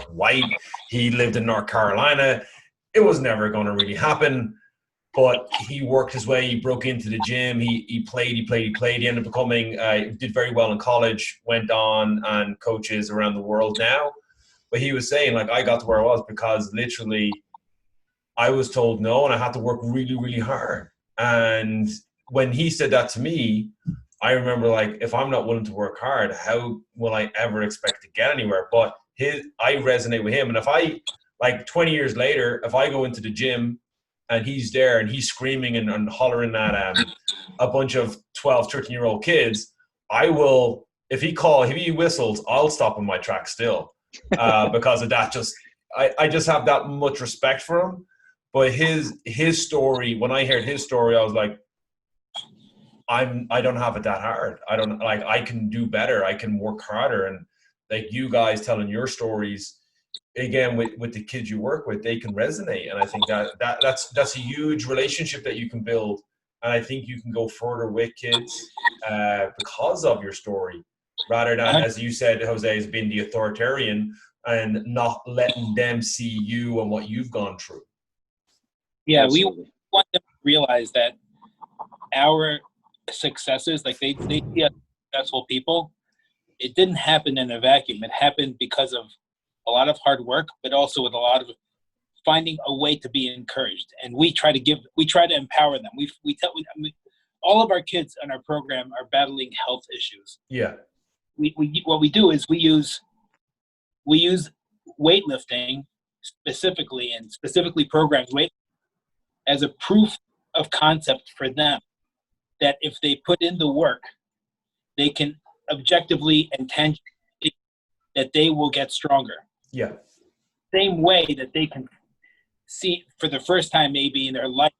S1: white. He lived in North Carolina. It was never going to really happen. But he worked his way. He broke into the gym. He played. He ended up becoming, did very well in college, went on and coaches around the world now. But he was saying, like, I got to where I was because literally I was told no, and I had to work really, really hard. And when he said that to me, I remember, like, if I'm not willing to work hard, how will I ever expect to get anywhere? But I resonate with him. And if I, like, 20 years later, if I go into the gym and he's there and he's screaming and hollering at a bunch of 12, 13-year-old kids, I will, if he whistles, I'll stop in my tracks still, because of that. I just have that much respect for him. But his story, when I heard his story, I was like, I don't have it that hard. I can do better. I can work harder. And like you guys telling your stories, again, with the kids you work with, they can resonate. And I think that's a huge relationship that you can build. And I think you can go further with kids because of your story, rather than, as you said, Jose, has been the authoritarian and not letting them see you and what you've gone through.
S3: Yeah, absolutely. We want them to realize that our successes, like they see us successful people, it didn't happen in a vacuum. It happened because of a lot of hard work, but also with a lot of finding a way to be encouraged. And we try to empower them. all of our kids in our program are battling health issues.
S1: Yeah.
S3: What we do is we use weightlifting specifically programmed weight as a proof of concept for them that if they put in the work, they can objectively and tangibly that they will get stronger.
S1: Yeah.
S3: Same way that they can see for the first time maybe in their life,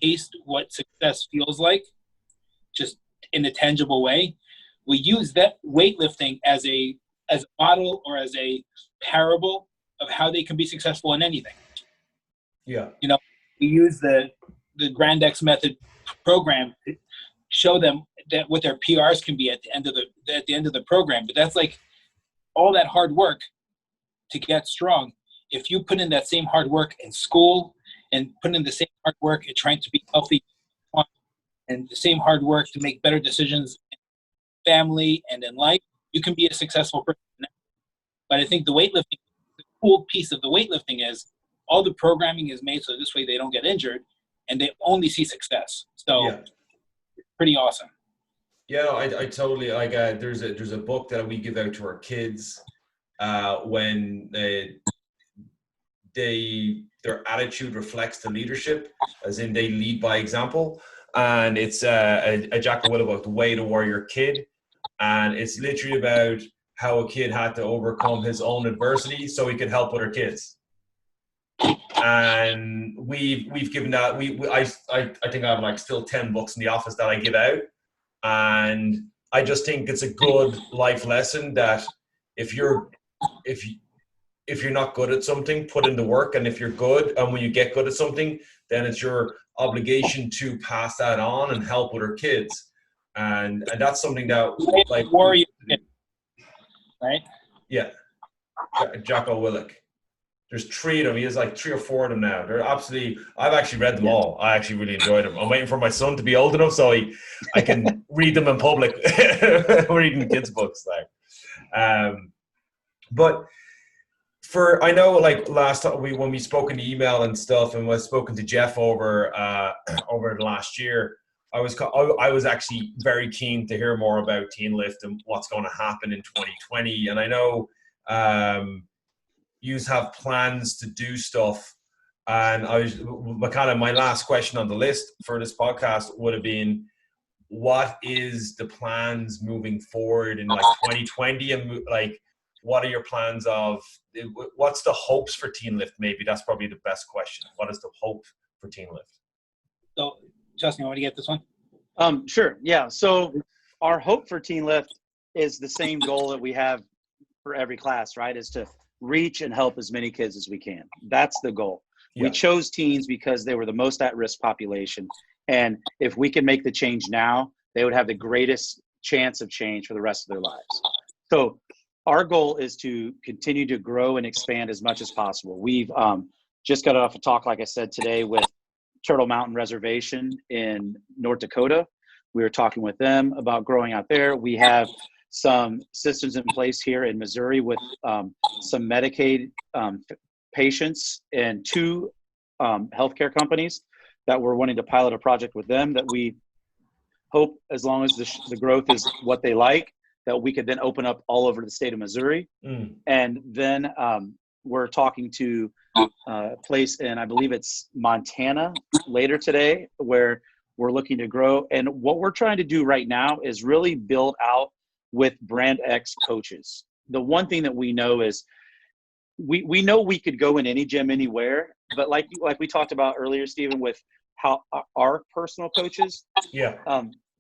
S3: taste what success feels like, just in a tangible way. We use that weightlifting as a model or as a parable of how they can be successful in anything.
S1: Yeah.
S3: You know, we use the Grand X method program to show them that what their PRs can be at the end of the program. But that's like all that hard work to get strong. If you put in that same hard work in school and put in the same hard work at trying to be healthy and the same hard work to make better decisions in family and in life, you can be a successful person. But I think the cool piece of the weightlifting is all the programming is made so this way they don't get injured and they only see success. So
S1: Yeah.
S3: It's pretty awesome.
S1: Yeah, I totally like. There's a book that we give out to our kids when their attitude reflects the leadership, as in they lead by example. And it's a Jocko Willink book, The Way to Warrior Kid, and it's literally about how a kid had to overcome his own adversity so he could help other kids. And we've given that. I think I have like still 10 books in the office that I give out. And I just think it's a good life lesson that if you're not good at something, put in the work. And if you're good, and when you get good at something, then it's your obligation to pass that on and help other kids. And that's something that like
S3: warrior, right?
S1: Yeah, Jocko Willink. There's 3 of them. He has like 3 or 4 of them now. They're absolutely. I've actually read them all. I actually really enjoyed them. I'm waiting for my son to be old enough so I can read them in public. Reading kids' books, like. But I know, like last time when we spoke in the email and stuff, and was spoken to Jeff over the last year, I was actually very keen to hear more about TeenLift and what's going to happen in 2020. And I know. You have plans to do stuff, and my last question on the list for this podcast would have been, what is the plans moving forward in like 2020, and like what are your plans of what's the hopes for TeenLift? Maybe that's probably the best question. What is the hope for TeenLift?
S3: So Justin, you want to get this one?
S2: Sure. Yeah. So our hope for TeenLift is the same goal that we have for every class, right? Is to reach and help as many kids as we can. That's the goal. Yeah. We chose teens because they were the most at-risk population. And if we can make the change now, they would have the greatest chance of change for the rest of their lives. So our goal is to continue to grow and expand as much as possible. We've just got off a talk, like I said, today with Turtle Mountain Reservation in North Dakota. We were talking with them about growing out there. We have some systems in place here in Missouri with some Medicaid patients and 2 healthcare companies that we're wanting to pilot a project with them that we hope, as long as the growth is what they like, that we could then open up all over the state of Missouri. And then we're talking to a place in, I believe it's Montana later today, where we're looking to grow. And what we're trying to do right now is really build out with Brand X coaches. The one thing that we know is we know we could go in any gym anywhere, but like we talked about earlier, Stephen, with how our personal coaches,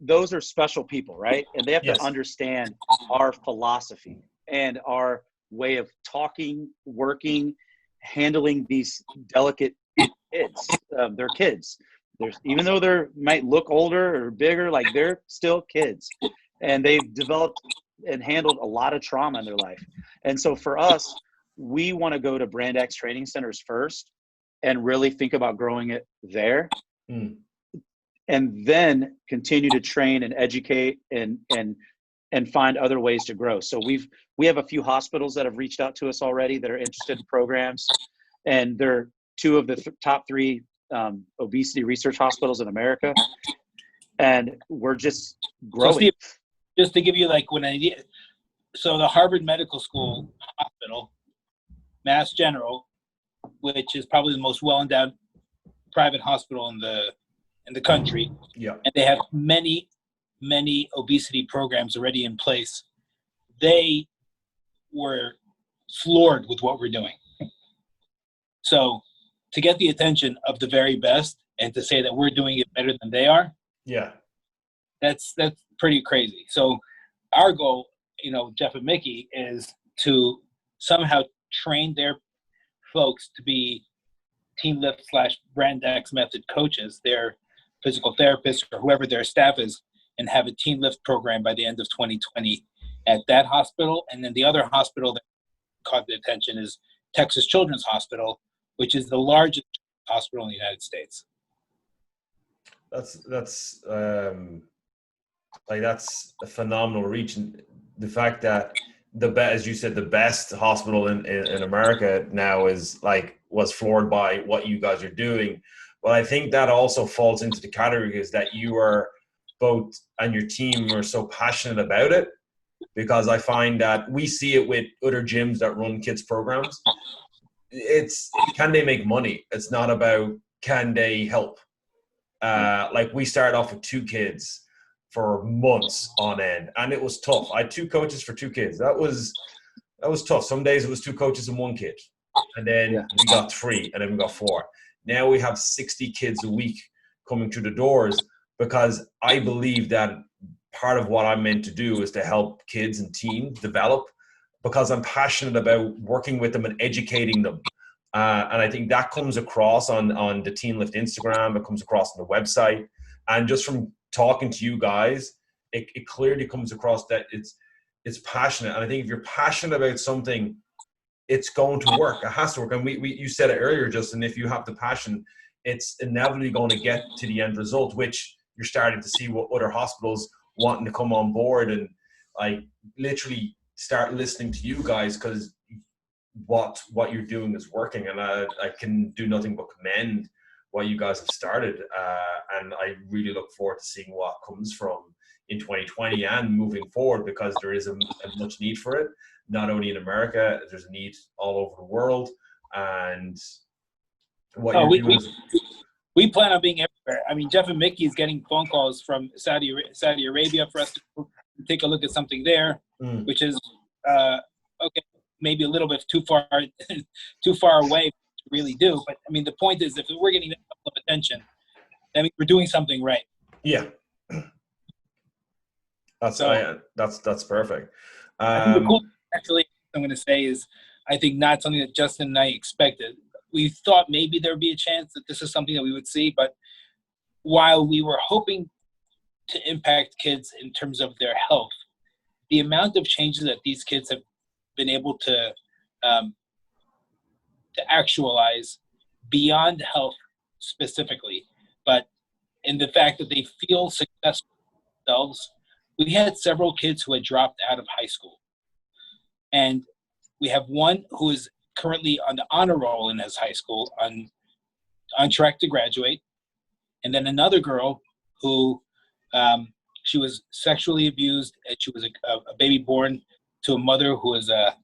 S2: those are special people, right? And they have to understand our philosophy and our way of talking, working, handling these delicate kids. They're kids. Even though they might look older or bigger, like they're still kids. And they've developed and handled a lot of trauma in their life. And so for us, we want to go to Brand X training centers first and really think about growing it there. And then continue to train and educate and find other ways to grow. So we have a few hospitals that have reached out to us already that are interested in programs. And they're 2 of the top 3 obesity research hospitals in America. and we're just
S3: So
S2: growing.
S3: Steve, just to give you like when so the Harvard Medical School Hospital, Mass General, which is probably the most well-endowed private hospital in the country.
S1: Yeah.
S3: And they have many obesity programs already in place. They were floored with what we're doing. So to get the attention of the very best and to say that we're doing it better than they are,
S1: Yeah.
S3: that's pretty crazy. So our goal, Jeff and Mickey, is to somehow train their folks to be TeenLift / Brand X method coaches, their physical therapists or whoever their staff is, and have a TeenLift program by the end of 2020 at that hospital. And then the other hospital that caught the attention is Texas Children's Hospital, which is the largest hospital in the United States.
S1: That's a phenomenal reach. And the fact that as you said, the best hospital in America now was floored by what you guys are doing. But I think that also falls into the category is that you are both and your team are so passionate about it, because I find that we see it with other gyms that run kids programs. It's can they make money? It's not about can they help. We started off with 2 kids for months on end, and it was tough. I had 2 coaches for 2 kids. That was tough. Some days it was 2 coaches and 1 kid, and then we got 3, and then we got 4. Now we have 60 kids a week coming through the doors, because I believe that part of what I'm meant to do is to help kids and teens develop, because I'm passionate about working with them and educating them. And I think that comes across on the TeenLift Instagram. It comes across on the website. And just from talking to you guys, it clearly comes across that it's passionate. And I think if you're passionate about something, it's going to work. It has to work. And you said it earlier, Justin, if you have the passion, it's inevitably going to get to the end result, which you're starting to see what other hospitals wanting to come on board and literally start listening to you guys, because what you're doing is working. And I can do nothing but commend what you guys have started. And I really look forward to seeing what comes from in 2020 and moving forward, because there is a much need for it, not only in America, there's a need all over the world. And what you're doing is...
S3: We plan on being everywhere. I mean, Jeff and Mickey is getting phone calls from Saudi Arabia for us to take a look at something there, which is okay, maybe a little bit too far away to really do. But I mean, the point is, if we're getting that level of attention, that means we're doing something right.
S1: Yeah, that's perfect.
S3: I think the cool thing, actually, I'm going to say is, I think not something that Justin and I expected. We thought maybe there would be a chance that this is something that we would see, but while we were hoping to impact kids in terms of their health, the amount of changes that these kids have been able to actualize beyond health specifically, but in the fact that they feel successful themselves. We had several kids who had dropped out of high school, and we have one who is currently on the honor roll in his high school, on track to graduate. And then another girl who she was sexually abused, and she was a baby born to a mother who was a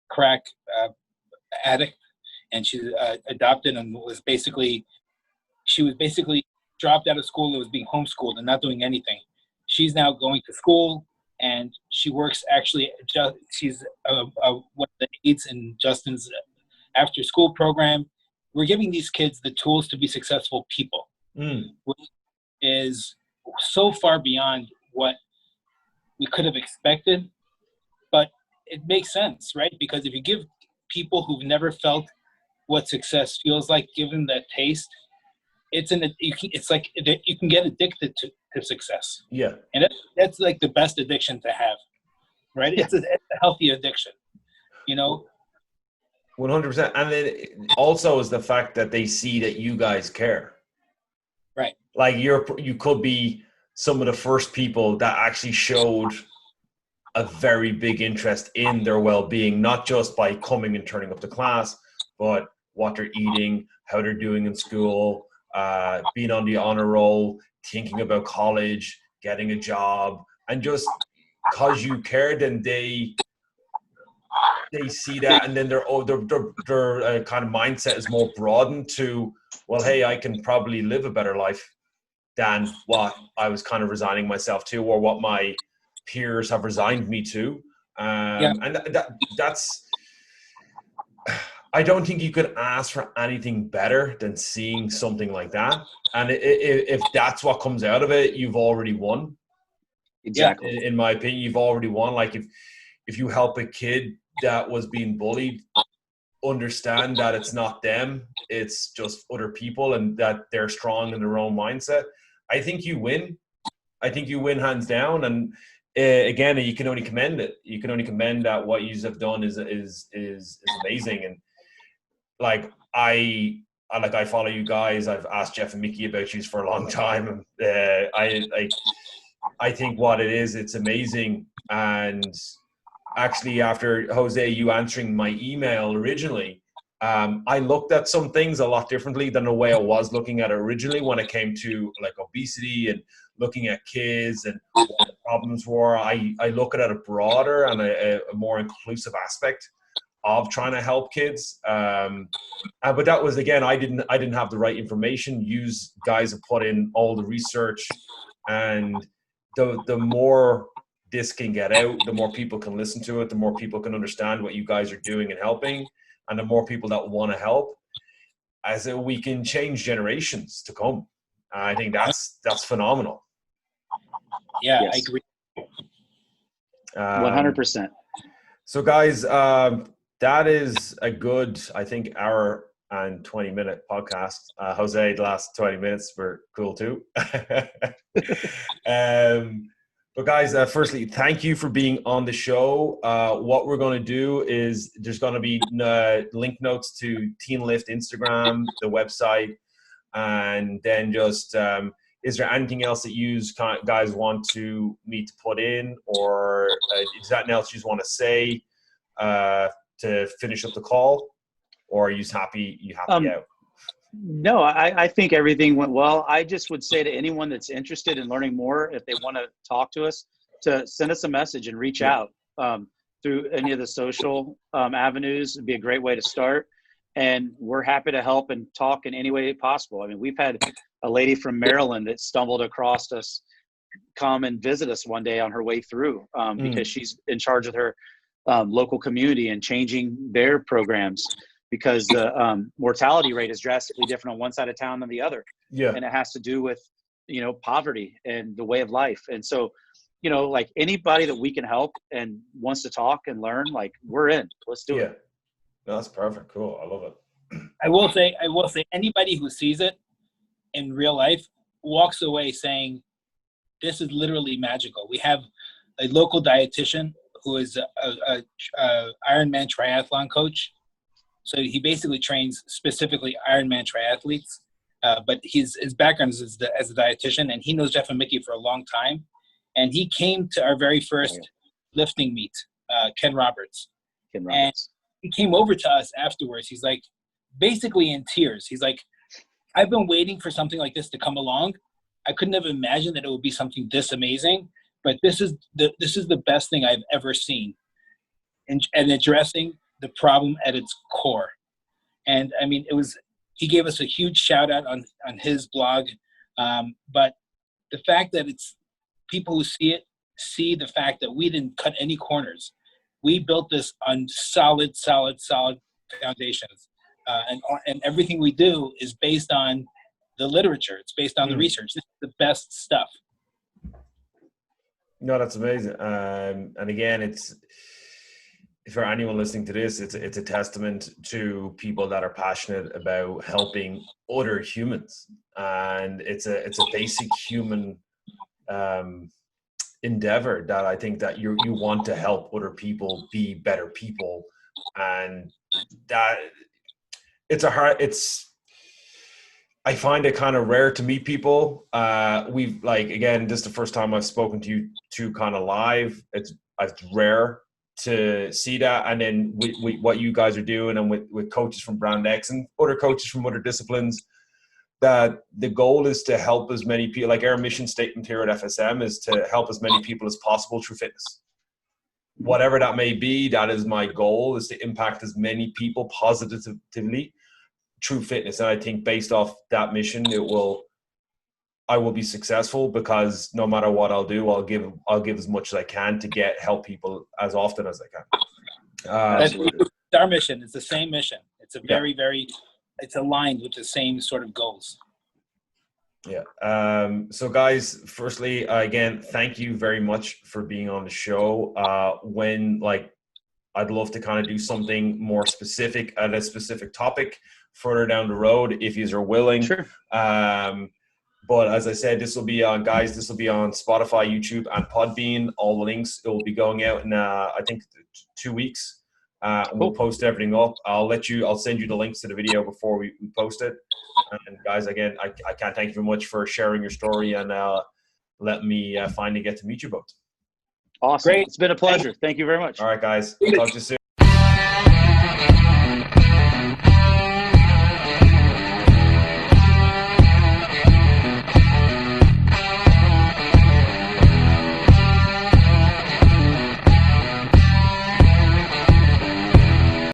S3: crack addict, and she adopted and she was basically dropped out of school and was being homeschooled and not doing anything. She's now going to school, and she works actually. She's one of the aides in Justin's after-school program. We're giving these kids the tools to be successful people, which is so far beyond what we could have expected. But it makes sense, right? Because if you give people who've never felt what success feels like, give them that taste, it's like you can get addicted to success.
S1: Yeah.
S3: And that's like the best addiction to have, right? It's a healthy addiction,
S1: 100%. And then also is the fact that they see that you guys care.
S3: Right.
S1: Like you could be some of the first people that actually showed a very big interest in their well-being, not just by coming and turning up to class, but what they're eating, how they're doing in school, being on the honor roll, thinking about college, getting a job, and just because you care, then they see that, and then their kind of mindset is more broadened to, well, hey, I can probably live a better life than what I was kind of resigning myself to, or what my peers have resigned me to. And that's, I don't think you could ask for anything better than seeing something like that. And if that's what comes out of it, you've already won.
S2: Exactly.
S1: In my opinion, you've already won. Like if you help a kid that was being bullied understand that it's not them, it's just other people, and that they're strong in their own mindset, I think you win. I think you win hands down. And again, you can only commend it. You can only commend that what you have done is amazing. And like I follow you guys. I've asked Jeff and Mickey about you for a long time. I think what it is, it's amazing. And actually, after Jose, you answering my email originally, I looked at some things a lot differently than the way I was looking at it originally when it came to like obesity and looking at kids and what the problems were. I look at it a broader and a more inclusive aspect of trying to help kids. But that was, again, I didn't have the right information. You guys have put in all the research, and the more this can get out, the more people can listen to it, the more people can understand what you guys are doing and helping, and the more people that want to help, as we can change generations to come. I think that's phenomenal.
S3: Yeah,
S2: yes.
S3: I agree.
S2: 100%.
S1: So guys, that is a good, I think, hour and 20-minute podcast. Jose, the last 20 minutes were cool too. But guys, firstly, thank you for being on the show. What we're going to do is there's going to be link notes to TeenLift Instagram, the website, and then just is there anything else that you guys want me to put in, or is there anything else you just want to say to finish up the call, or are you happy out?
S2: No, I think everything went well. I just would say to anyone that's interested in learning more, if they want to talk to us, to send us a message and reach out through any of the social avenues. It'd be a great way to start. And we're happy to help and talk in any way possible. I mean, we've had a lady from Maryland that stumbled across us come and visit us one day on her way through because she's in charge of her local community and changing their programs, because the mortality rate is drastically different on one side of town than the other.
S1: Yeah.
S2: And it has to do with, poverty and the way of life. And so, like anybody that we can help and wants to talk and learn, like, we're in. Let's do it.
S1: No, that's perfect. Cool. I love it.
S3: I will say anybody who sees it in real life walks away saying, this is literally magical. We have a local dietitian who is a Ironman triathlon coach. So he basically trains specifically Ironman triathletes, but his background is as a dietitian, and he knows Jeff and Mickey for a long time. And he came to our very first lifting meet, Ken Roberts. And he came over to us afterwards. He's like, basically in tears. He's like, I've been waiting for something like this to come along. I couldn't have imagined that it would be something this amazing, but this is the best thing I've ever seen, and addressing the problem at its core. And I mean, he gave us a huge shout out on his blog. But the fact that it's people who see the fact that we didn't cut any corners. We built this on solid foundations. And everything we do is based on the literature. It's based on the research. This is the best stuff.
S1: No, that's amazing. And again, it's, for anyone listening to this, it's a testament to people that are passionate about helping other humans, and it's a basic human endeavor that I think that you want to help other people be better people, and that I find it kind of rare to meet people. We've again, this is the first time I've spoken to you two kind of live. It's rare to see that. And then with what you guys are doing, and with coaches from Brand X and other coaches from other disciplines, that the goal is to help as many people, like our mission statement here at FSM is to help as many people as possible through fitness. Whatever that may be, that is my goal, is to impact as many people positively through fitness. And I think based off that mission, I will be successful, because no matter what I'll do, I'll give as much as I can to help people as often as I can.
S3: That's our mission. It's the same mission. It's a very, it's aligned with the same sort of goals.
S1: Yeah. So guys, firstly, again, thank you very much for being on the show. I'd love to kind of do something more specific at a specific topic further down the road, if you are willing.
S2: Sure.
S1: But as I said, this will be on Spotify, YouTube, and Podbean. All the links, it will be going out in, I think, 2 weeks. We'll post everything up. I'll send you the links to the video before we post it. And guys, again, I can't thank you very much for sharing your story and let me finally get to meet you both.
S2: Awesome. Great. It's been a pleasure. Thank you very much.
S1: All right, guys. Talk to you soon.